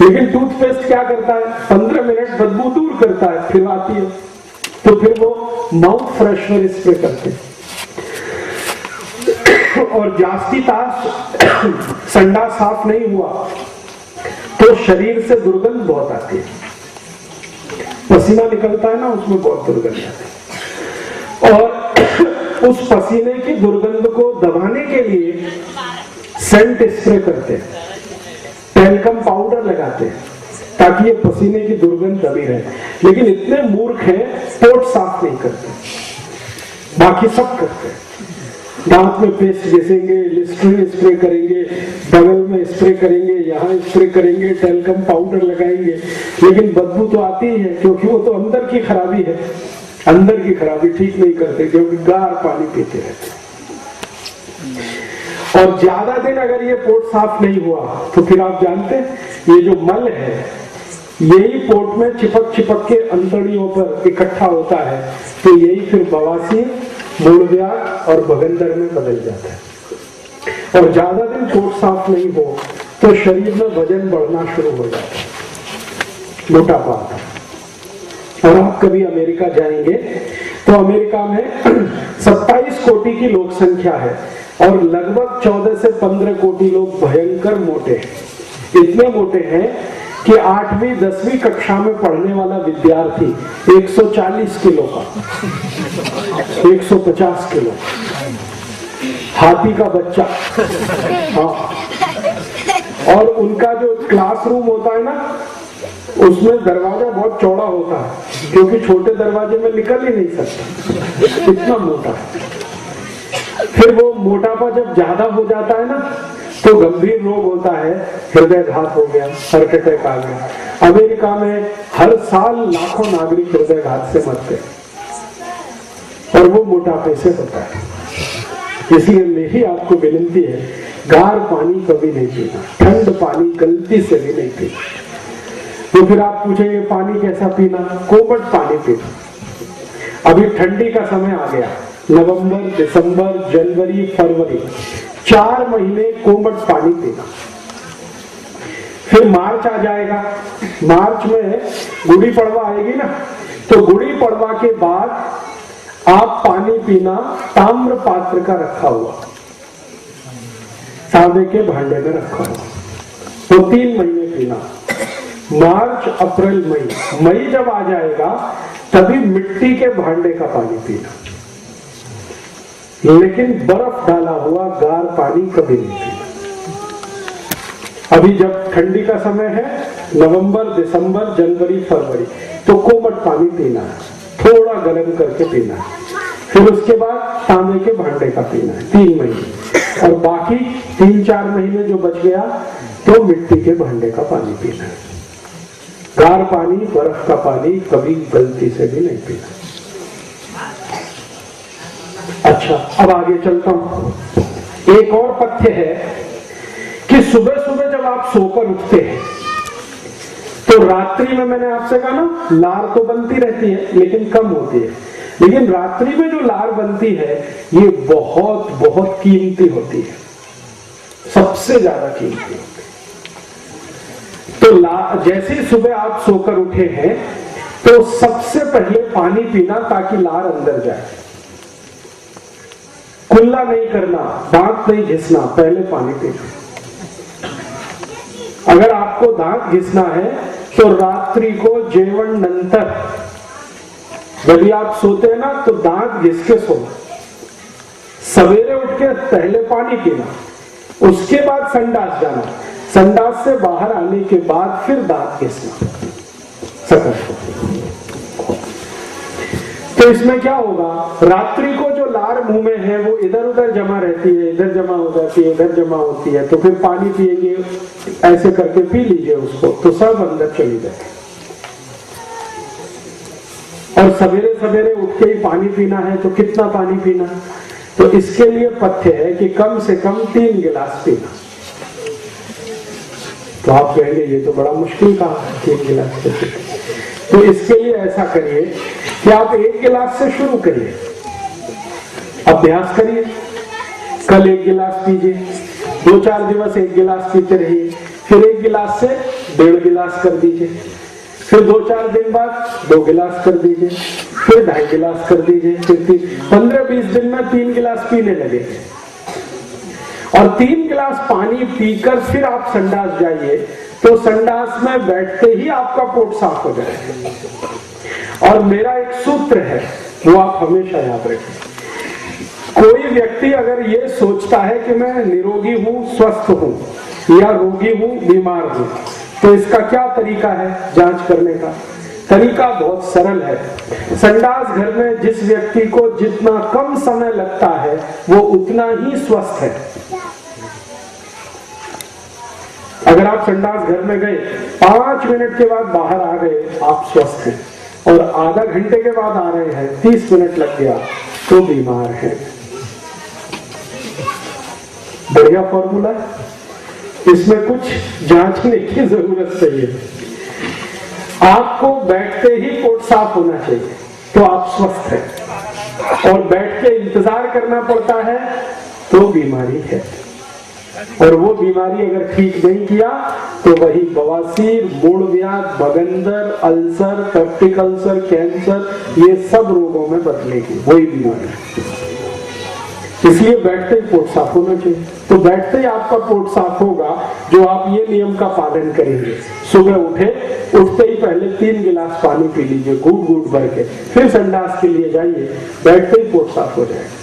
Speaker 1: लेकिन टूथपेस्ट क्या करता है, 15 मिनट बदबू दूर करता है, फिर आती है, तो फिर वो माउथ फ्रेशनर स्प्रे करते हैं। और जास्ती तास संडास साफ नहीं हुआ तो शरीर से दुर्गंध बहुत आती है, पसीना निकलता है ना, उसमें बहुत दुर्गंध आती है। और उस पसीने की दुर्गंध को दबाने के लिए सेंट स्प्रे करते हैं, टैल्कम पाउडर लगाते हैं, ताकि ये पसीने की दुर्गंध दबी रहे। लेकिन इतने मूर्ख हैं, पोट साफ नहीं करते, बाकी सब करते हैं। दांत में पेस्ट घिसेंगे, लिस्ट्रीन स्प्रे करेंगे, बगल में स्प्रे करेंगे, यहाँ स्प्रे करेंगे, टैल्कम पाउडर लगाएंगे, लेकिन बदबू तो आती ही है, क्योंकि वो तो अंदर की खराबी है। अंदर की खराबी ठीक नहीं करते, क्योंकि गार पानी पीते रहते। और ज्यादा दिन अगर ये पोट साफ नहीं हुआ तो फिर आप जानते हैं ये जो मल है, यही पोट में चिपक के अंतड़ियों पर इकट्ठा होता है, तो यही फिर बवासीर, मूलव्याध और बगंदर में बदल जाता है। और ज्यादा दिन पोट साफ नहीं हो तो शरीर में वजन बढ़ना शुरू हो जाता है, मोटापा आता है। और आप कभी अमेरिका जाएंगे तो अमेरिका में 27 कोटि की लोक संख्या है और लगभग 14 से 15 कोटि लोग भयंकर मोटे हैं। इतने मोटे हैं कि 8वीं 10वीं कक्षा में पढ़ने वाला विद्यार्थी 140 किलो का, 150 किलो, हाथी का बच्चा। हाँ, और उनका जो क्लासरूम होता है ना, उसमें दरवाजा बहुत चौड़ा होता है, क्योंकि छोटे दरवाजे में निकल ही नहीं सकता, इतना मोटा है। फिर वो मोटापा जब ज्यादा हो जाता है ना, तो गंभीर रोग होता है, हृदयघात हो गया, हार्ट अटैक आ गया। अमेरिका में हर साल लाखों नागरिक हृदयघात से मरते हैं, और वो मोटापे से होता है। इसलिए मेरी आपको विनती है, गार पानी कभी नहीं पीना, ठंड पानी गलती से भी नहीं पीना। तो फिर आप पूछेंगे पानी कैसा पीना? कोमट पानी पीना। अभी ठंडी का समय आ गया, नवंबर, दिसंबर, जनवरी, फरवरी, 4 महीने कोमट पानी पीना। फिर मार्च आ जाएगा, मार्च में गुड़ी पड़वा आएगी ना, तो गुड़ी पड़वा के बाद आप पानी पीना ताम्र पात्र का रखा हुआ, तांबे के भांडे में रखा हुआ, तो 3 महीने पीना। मार्च, अप्रैल, मई, मई जब आ जाएगा तभी मिट्टी के भांडे का पानी पीना, लेकिन बर्फ डाला हुआ गार पानी कभी नहीं पीना। अभी जब ठंडी का समय है, नवंबर, दिसंबर, जनवरी, फरवरी, तो कोमट पानी पीना है, थोड़ा गर्म करके पीना है। फिर उसके बाद तांबे के भांडे का पीना है 3 महीने, और बाकी 3-4 महीने जो बच गया तो मिट्टी के भांडे का पानी पीना है। गार पानी, बर्फ का पानी कभी गलती से भी नहीं पीना। अच्छा, अब आगे चलता हूं। एक और पथ्य है कि सुबह सुबह जब आप सोकर उठते हैं तो रात्रि में, मैंने आपसे कहा ना, लार तो बनती रहती है लेकिन कम होती है, लेकिन रात्रि में जो लार बनती है ये बहुत बहुत कीमती होती है, सबसे ज्यादा कीमती होती है। तो जैसे ही सुबह आप सोकर उठे हैं तो सबसे पहले पानी पीना ताकि लार अंदर जाए। कुल्ला नहीं करना, दांत नहीं घिसना, पहले पानी पीना। अगर आपको दांत घिसना है तो रात्रि को जेवण नंतर, यदि आप सोते हैं ना तो दांत घिस के सोना, सवेरे उठ के पहले पानी पीना, उसके बाद संडास जाना, संडास से बाहर आने के बाद फिर दांत घिसना, सकत। तो इसमें क्या होगा, रात्रि को जो लार मुंह में है वो इधर उधर जमा रहती है, इधर जमा हो जाती है, इधर जमा होती है, तो फिर पानी पिएंगे, ऐसे करके पी लीजिए उसको, तो सब अंदर चली जाए। और सवेरे सवेरे उठ के ही पानी पीना है, तो कितना पानी पीना, तो इसके लिए पथ्य है कि कम से कम 3 गिलास पीना। तो आप कहेंगे ये तो बड़ा मुश्किल कहा, 3 गिलास पीना। तो इसके लिए ऐसा करिए कि आप 1 गिलास से शुरू करिए, अभ्यास करिए। कल 1 गिलास पीजिए, 2-4 दिवस 1 गिलास पीते रहिए, फिर 1 गिलास से 1.5 गिलास कर दीजिए, फिर 2-4 दिन बाद 2 गिलास कर दीजिए, फिर 2.5 गिलास कर दीजिए, फिर 15-20 दिन में 3 गिलास पीने लगे। और 3 गिलास पानी पीकर फिर आप संडास जाइए, तो संडास में बैठते ही आपका पोट साफ हो जाएगा। और मेरा एक सूत्र है, वो आप हमेशा याद रखें। कोई व्यक्ति अगर ये सोचता है कि मैं निरोगी हूं, स्वस्थ हूं, या रोगी हूं, बीमार हूं, तो इसका क्या तरीका है जांच करने का? तरीका बहुत सरल है। संडास घर में जिस व्यक्ति को जितना कम समय लगता है वो उतना ही स्वस्थ है। अगर आप संडास घर में गए, 5 मिनट के बाद बाहर आ गए, आप स्वस्थ हैं, और आधा घंटे के बाद आ रहे हैं, 30 मिनट लग गया, तो बीमार है। बढ़िया फॉर्मूला, इसमें कुछ जांचने की जरूरत नहीं है। आपको बैठते ही पोट साफ होना चाहिए, तो आप स्वस्थ हैं। और बैठ के इंतजार करना पड़ता है तो बीमारी है। और वो बीमारी अगर ठीक नहीं किया तो वही बवासीर, मूलव्याध, बगंदर, अल्सर, पेप्टिक अल्सर, कैंसर, ये सब रोगों में बदलेगी, वही बीमारी। इसलिए बैठते ही पोट साफ होना चाहिए। तो बैठते ही आपका पोट साफ होगा जो आप ये नियम का पालन करेंगे। सुबह उठते ही पहले 3 गिलास पानी पी लीजिए, घूट घूट भर के, फिर संडास के लिए जाइए, बैठते ही पोट साफ हो जाएगा।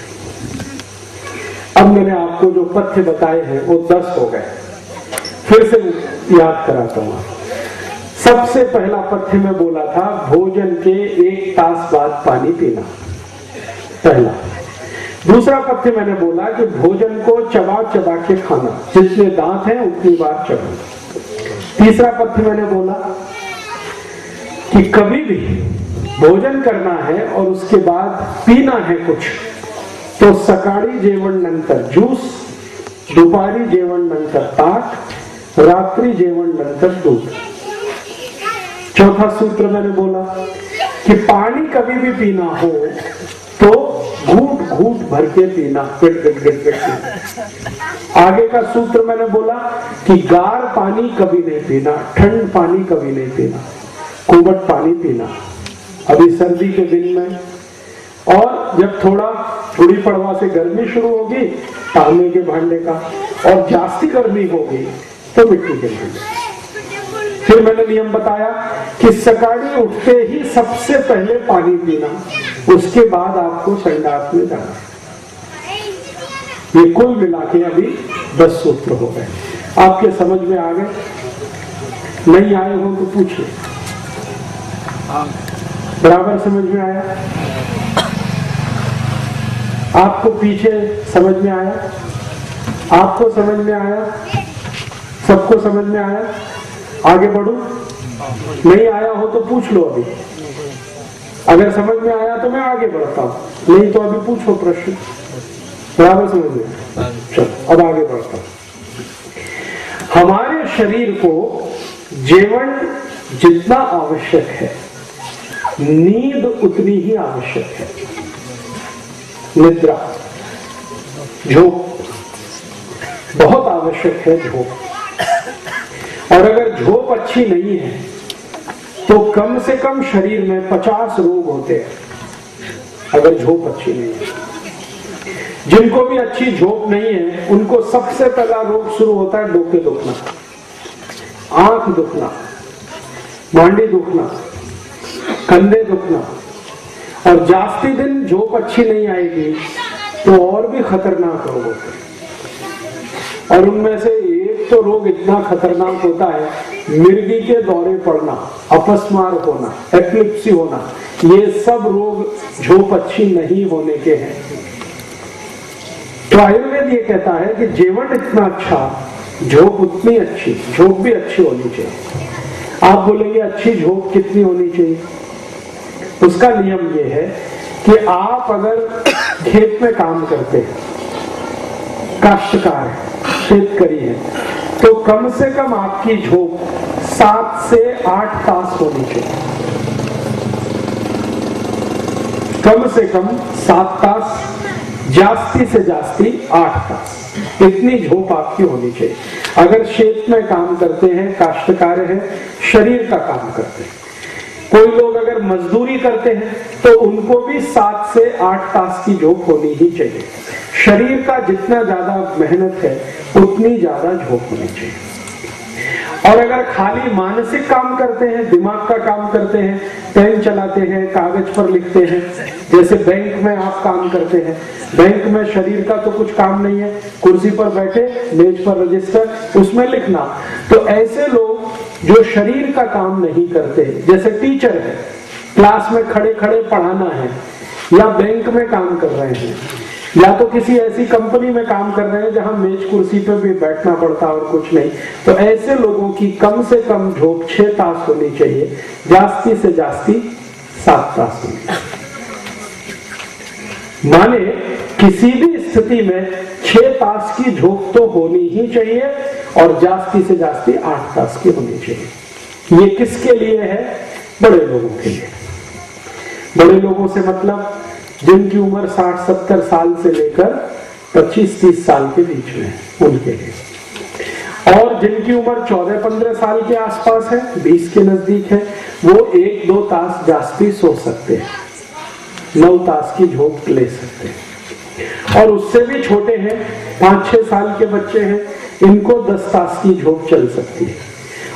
Speaker 1: अब मैंने आपको जो पथ्य बताए हैं वो 10 हो गए, फिर से याद कराता हूं। सबसे पहला पथ्य में बोला था भोजन के 1 तास बाद पानी पीना, पहला। दूसरा पथ्य मैंने बोला कि भोजन को चबा चबा के खाना, जितने दांत हैं उतनी बार चबाना। तीसरा पथ्य मैंने बोला कि कभी भी भोजन करना है और उसके बाद पीना है कुछ, तो सकाळी जेवण नंतर ज्यूस, दुपारी जेवण नंतर ताक, रात्रि जेवण नंतर दूध। चौथा सूत्र मैंने बोला कि पानी कभी भी पीना हो तो घूट घूट भर के पीना, पिट पिट पिट पिट। आगे का सूत्र मैंने बोला कि गार पानी कभी नहीं पीना, ठंड पानी कभी नहीं पीना, कोमट पानी पीना अभी सर्दी के दिन में। और जब थोड़ा गुड़ी पड़वा से गर्मी शुरू होगी तांबे के भांडे का, और जास्ती गर्मी होगी तो मिट्टी के भांडे। फिर मैंने नियम बताया कि सकाळी उठते ही सबसे पहले पानी पीना, उसके बाद आपको संडास में जाना। ये कुल मिला के अभी 10 सूत्र हो गए। आपके समझ में आ गए? नहीं आए हो तो पूछिए। बराबर समझ में आया? आपको पीछे समझ में आया? आपको समझ में आया? सबको समझ में आया? आगे बढ़ू? नहीं आया हो तो पूछ लो अभी। अगर समझ में आया तो मैं आगे बढ़ता हूं, नहीं तो अभी पूछो प्रश्न। बराबर समझ में? चलो अब आगे बढ़ता हूं। हमारे शरीर को जीवन जितना आवश्यक है, नींद उतनी ही आवश्यक है। निद्रा, झोप बहुत आवश्यक है। झोप, और अगर झोप अच्छी नहीं है तो कम से कम शरीर में 50 रोग होते हैं अगर झोप अच्छी नहीं है। जिनको भी अच्छी झोप नहीं है उनको सबसे पहला रोग शुरू होता है डोके दुखना, आंख दुखना, मांडी दुखना, कंधे दुखना। और जास्ती दिन झोप अच्छी नहीं आएगी तो और भी खतरनाक रोग होते हैं। और उनमें से एक तो रोग इतना खतरनाक होता है, मिर्गी के दौरे पड़ना, अपस्मार होना, एपिलेप्सी होना। ये सब रोग झोप अच्छी नहीं होने के हैं। तो आयुर्वेद ये कहता है कि जीवन इतना अच्छा, झोप उतनी अच्छी, झोप भी अच्छी होनी चाहिए। आप बोलेंगे अच्छी झोप कितनी होनी चाहिए? उसका नियम ये है कि आप अगर खेत में काम करते हैं, काश्तकार है, शेतकरी है, तो कम से कम आपकी झोप 7 से 8 तास होनी चाहिए। कम से कम 7 तास, जास्ती से जास्ती 8 तास, इतनी झोप आपकी होनी चाहिए। अगर खेत में काम करते हैं, काश्तकार है, शरीर का काम करते हैं। कोई लोग अगर मजदूरी करते हैं तो उनको भी 7 से 8 तास की झोप होनी ही चाहिए। शरीर का जितना ज्यादा मेहनत है उतनी ज्यादा झोप होनी चाहिए। और अगर खाली मानसिक काम करते हैं, दिमाग का काम करते हैं, पेन चलाते हैं, कागज पर लिखते हैं, जैसे बैंक में आप काम करते हैं, बैंक में शरीर का तो कुछ काम नहीं है, कुर्सी पर बैठे, मेज पर रजिस्टर, उसमें लिखना। तो ऐसे लोग जो शरीर का काम नहीं करते, जैसे टीचर है, क्लास में खड़े खड़े पढ़ाना है, या बैंक में काम कर रहे हैं, या तो किसी ऐसी कंपनी में काम कर रहे हैं जहां मेज कुर्सी पे भी बैठना पड़ता और कुछ नहीं, तो ऐसे लोगों की कम से कम झोप 6 तास होनी चाहिए, जास्ती से जास्ती 7 तास होनी चाहिए। माने किसी भी स्थिति में 6 तास की झोप तो होनी ही चाहिए और जास्ती से जास्ती 8 तास की होनी चाहिए। ये किसके लिए है? बड़े लोगों के लिए। बड़े लोगों से मतलब जिनकी उम्र 60-70 साल से लेकर 25-30 साल के बीच में, उनके लिए। और जिनकी उम्र 14-15 साल के आसपास है, 20 के नजदीक है, वो 1-2 तास जास्ती सो सकते हैं, 9 तास की झोप ले सकते हैं। और उससे भी छोटे हैं, 5-6 साल के बच्चे हैं, इनको 10 तास की झोप चल सकती है।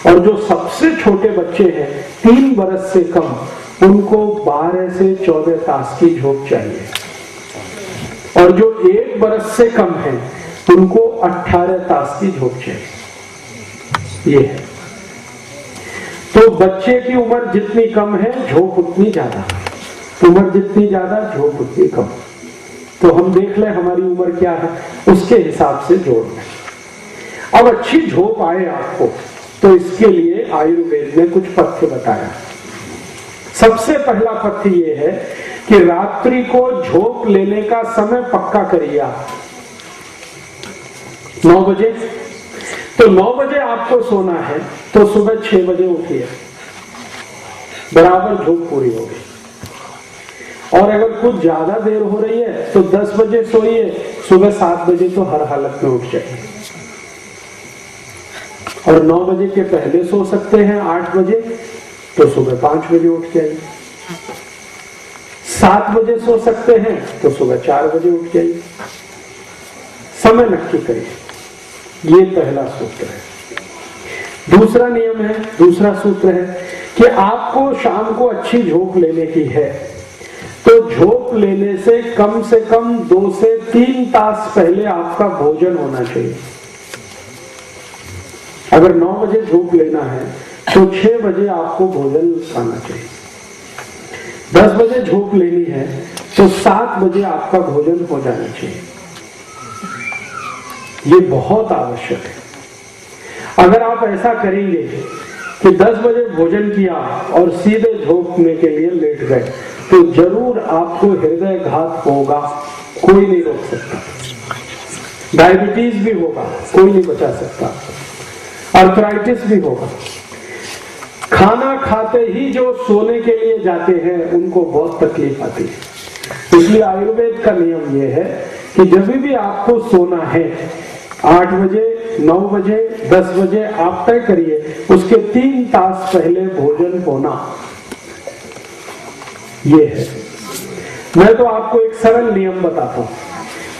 Speaker 1: और जो सबसे छोटे बच्चे हैं, 3 बरस से कम, उनको 12 से 14 तास की झोप चाहिए। और जो 1 बरस से कम है, उनको 18 तास की झोप चाहिए। ये है। तो बच्चे की उम्र जितनी कम है, झोप उतनी ज्यादा, उम्र जितनी ज्यादा, झोप उतनी कम। तो हम देख लें हमारी उम्र क्या है, उसके हिसाब से जोड़ लें। अब अच्छी झोप आए आपको, तो इसके लिए आयुर्वेद ने कुछ पथ्य बताया। सबसे पहला पथ्य ये है कि रात्रि को झोप लेने का समय पक्का करिए आप 9 बजे। तो 9 बजे आपको सोना है तो सुबह 6 बजे उठिए, बराबर झोप पूरी होगी। और अगर कुछ ज्यादा देर हो रही है तो 10 बजे सोइए, सुबह 7 बजे तो हर हालत में उठ जाइए। और 9 बजे के पहले सो सकते हैं 8 बजे, तो सुबह 5 बजे उठ जाइए। 7 बजे सो सकते हैं तो सुबह 4 बजे उठ जाइए। समय नक्की करिए, ये पहला सूत्र है। दूसरा नियम है, दूसरा सूत्र है कि आपको शाम को अच्छी झोंक लेने की है, तो झोंक लेने से कम 2 से 3 तास पहले आपका भोजन होना चाहिए। अगर 9 बजे झोंक लेना है तो 6 बजे आपको भोजन खाना चाहिए। 10 बजे झोंक लेनी है तो 7 बजे आपका भोजन हो जाना चाहिए। ये बहुत आवश्यक है। अगर आप ऐसा करेंगे कि 10 बजे भोजन किया और सीधे झोंकने के लिए लेट गए, तो जरूर आपको हृदय घात होगा, कोई नहीं रोक सकता। डायबिटीज भी होगा, कोई नहीं बचा सकता। आर्थराइटिस भी होगा। खाना खाते ही जो सोने के लिए जाते हैं उनको बहुत तकलीफ आती है। इसलिए आयुर्वेद का नियम यह है कि जब भी आपको सोना है 8 बजे, 9 बजे, 10 बजे आप तय करिए, उसके 3 तास पहले भोजन होना। ये है। मैं तो आपको एक सरल नियम बताता हूं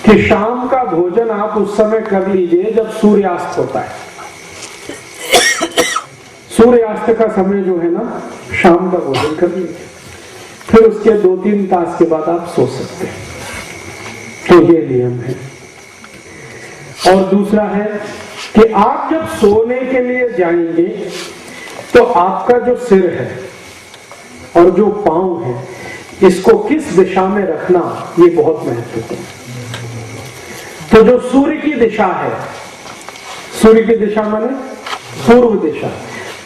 Speaker 1: कि शाम का भोजन आप उस समय कर लीजिए जब सूर्यास्त होता है। सूर्यास्त का समय जो है ना, शाम का भोजन कर लीजिए, फिर उसके 2-3 तास के बाद आप सो सकते हैं। तो ये नियम है। और दूसरा है कि आप जब सोने के लिए जाएंगे तो आपका जो सिर है और जो पांव है, इसको किस दिशा में रखना, ये बहुत महत्वपूर्ण है। तो जो सूर्य की दिशा है, सूर्य की दिशा माने पूर्व दिशा,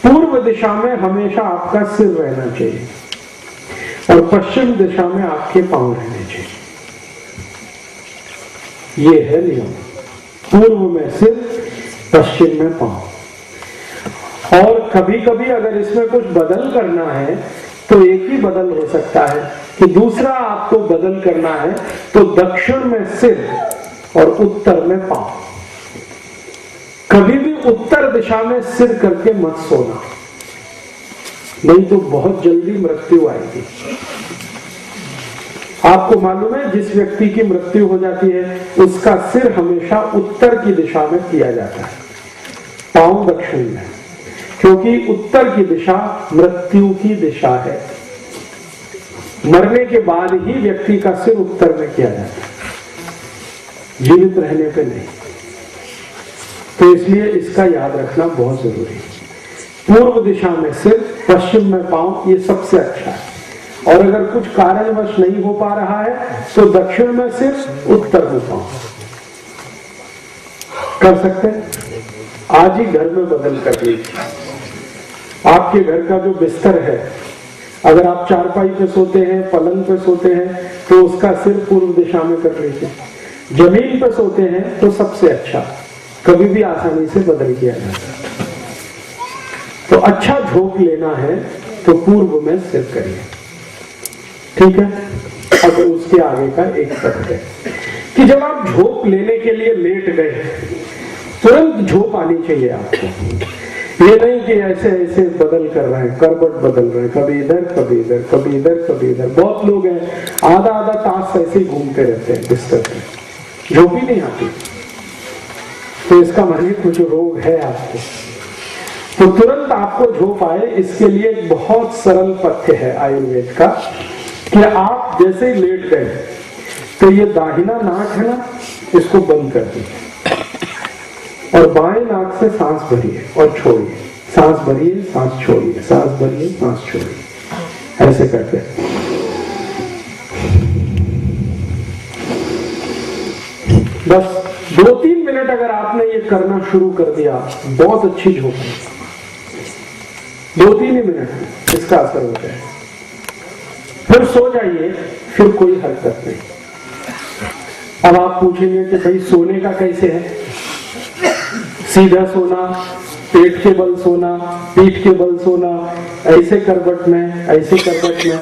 Speaker 1: पूर्व दिशा में हमेशा आपका सिर रहना चाहिए और पश्चिम दिशा में आपके पांव रहने चाहिए। ये है नियम। पूर्व में सिर, पश्चिम में पांव। और कभी कभी अगर इसमें कुछ बदल करना है तो एक ही बदल हो सकता है कि दूसरा आपको बदल करना है तो दक्षिण में सिर और उत्तर में पांव। कभी भी उत्तर दिशा में सिर करके मत सोना, नहीं तो बहुत जल्दी मृत्यु आएगी। आपको मालूम है, जिस व्यक्ति की मृत्यु हो जाती है उसका सिर हमेशा उत्तर की दिशा में किया जाता है, पांव दक्षिण में, क्योंकि उत्तर की दिशा मृत्यु की दिशा है। मरने के बाद ही व्यक्ति का सिर उत्तर में किया जाता है, जीवित रहने पे नहीं। तो इसलिए इसका याद रखना बहुत जरूरी है। पूर्व दिशा में सिर, पश्चिम में पांव, ये सबसे अच्छा है। और अगर कुछ कारणवश नहीं हो पा रहा है तो दक्षिण में सिर, उत्तर में पांव कर सकते हैं। आज ही घर में बदल कर लीजिए। आपके घर का जो बिस्तर है, अगर आप चारपाई पे सोते हैं, पलंग पे सोते हैं, तो उसका सिर पूर्व दिशा में कर लीजिए। जमीन पे सोते हैं तो सबसे अच्छा, कभी भी आसानी से बदल किया जाता है। तो अच्छा झोंक लेना है तो पूर्व में सिर करिए, ठीक है। अब उसके आगे का एक तर्क है कि जब आप झोंक लेने के लिए लेट गए, तुरंत झोंक आनी चाहिए आपको। ये नहीं कि ऐसे ऐसे बदल कर रहे हैं, करवट बदल रहे हैं, कभी इधर कभी इधर, कभी इधर कभी इधर। बहुत लोग हैं आधा आधा तास ऐसे ही घूमते रहते हैं बिस्तर पे, झोंक ही नहीं आती। तो इसका मतलब कुछ रोग है आपको। तो तुरंत आपको झोंक आए, इसके लिए एक बहुत सरल पथ्य है आयुर्वेद का कि आप जैसे ही लेट गए तो ये दाहिना नाक है ना, इसको बंद कर दीजिए और बाएं नाक से सांस भरिए और छोड़िए, सांस भरिए, सांस छोड़िए, सांस भरिए, सांस छोड़िए, ऐसे करके। बस 2-3 मिनट अगर आपने ये करना शुरू कर दिया, बहुत अच्छी झोंक है। 2-3 मिनट इसका असर होता है। फिर सो जाइए, फिर कोई हरकत नहीं। अब आप पूछेंगे कि भाई सोने का कैसे है? सीधा सोना, पेट के बल सोना, पीठ के बल सोना, ऐसे करवट में, ऐसे करवट में।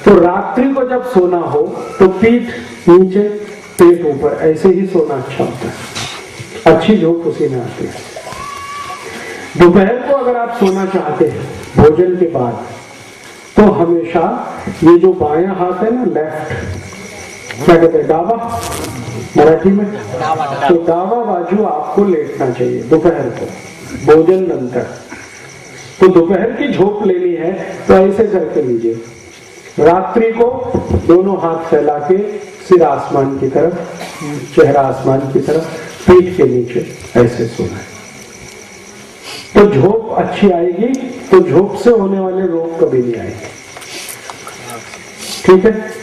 Speaker 1: तो रात्रि को जब सोना हो तो पीठ नीचे, पेट ऊपर, ऐसे ही सोना अच्छा होता है। अच्छी झोंक उसी में आती है। दोपहर को अगर आप सोना चाहते हैं भोजन के बाद, तो हमेशा ये जो बायां हाथ है ना, लेफ्ट, क्या कहते हैं, डावा मराठी में, तो डावा बाजू आपको लेटना चाहिए दोपहर को भोजन नंतर। तो दोपहर की झोप लेनी है तो ऐसे करके लीजिए। रात्रि को दोनों हाथ फैला के सिर आसमान की तरफ, चेहरा आसमान की तरफ, पीठ के नीचे ऐसे सोना है। तो झोप अच्छी आएगी, तो झोप से होने वाले रोग कभी नहीं आएंगे। ठीक है।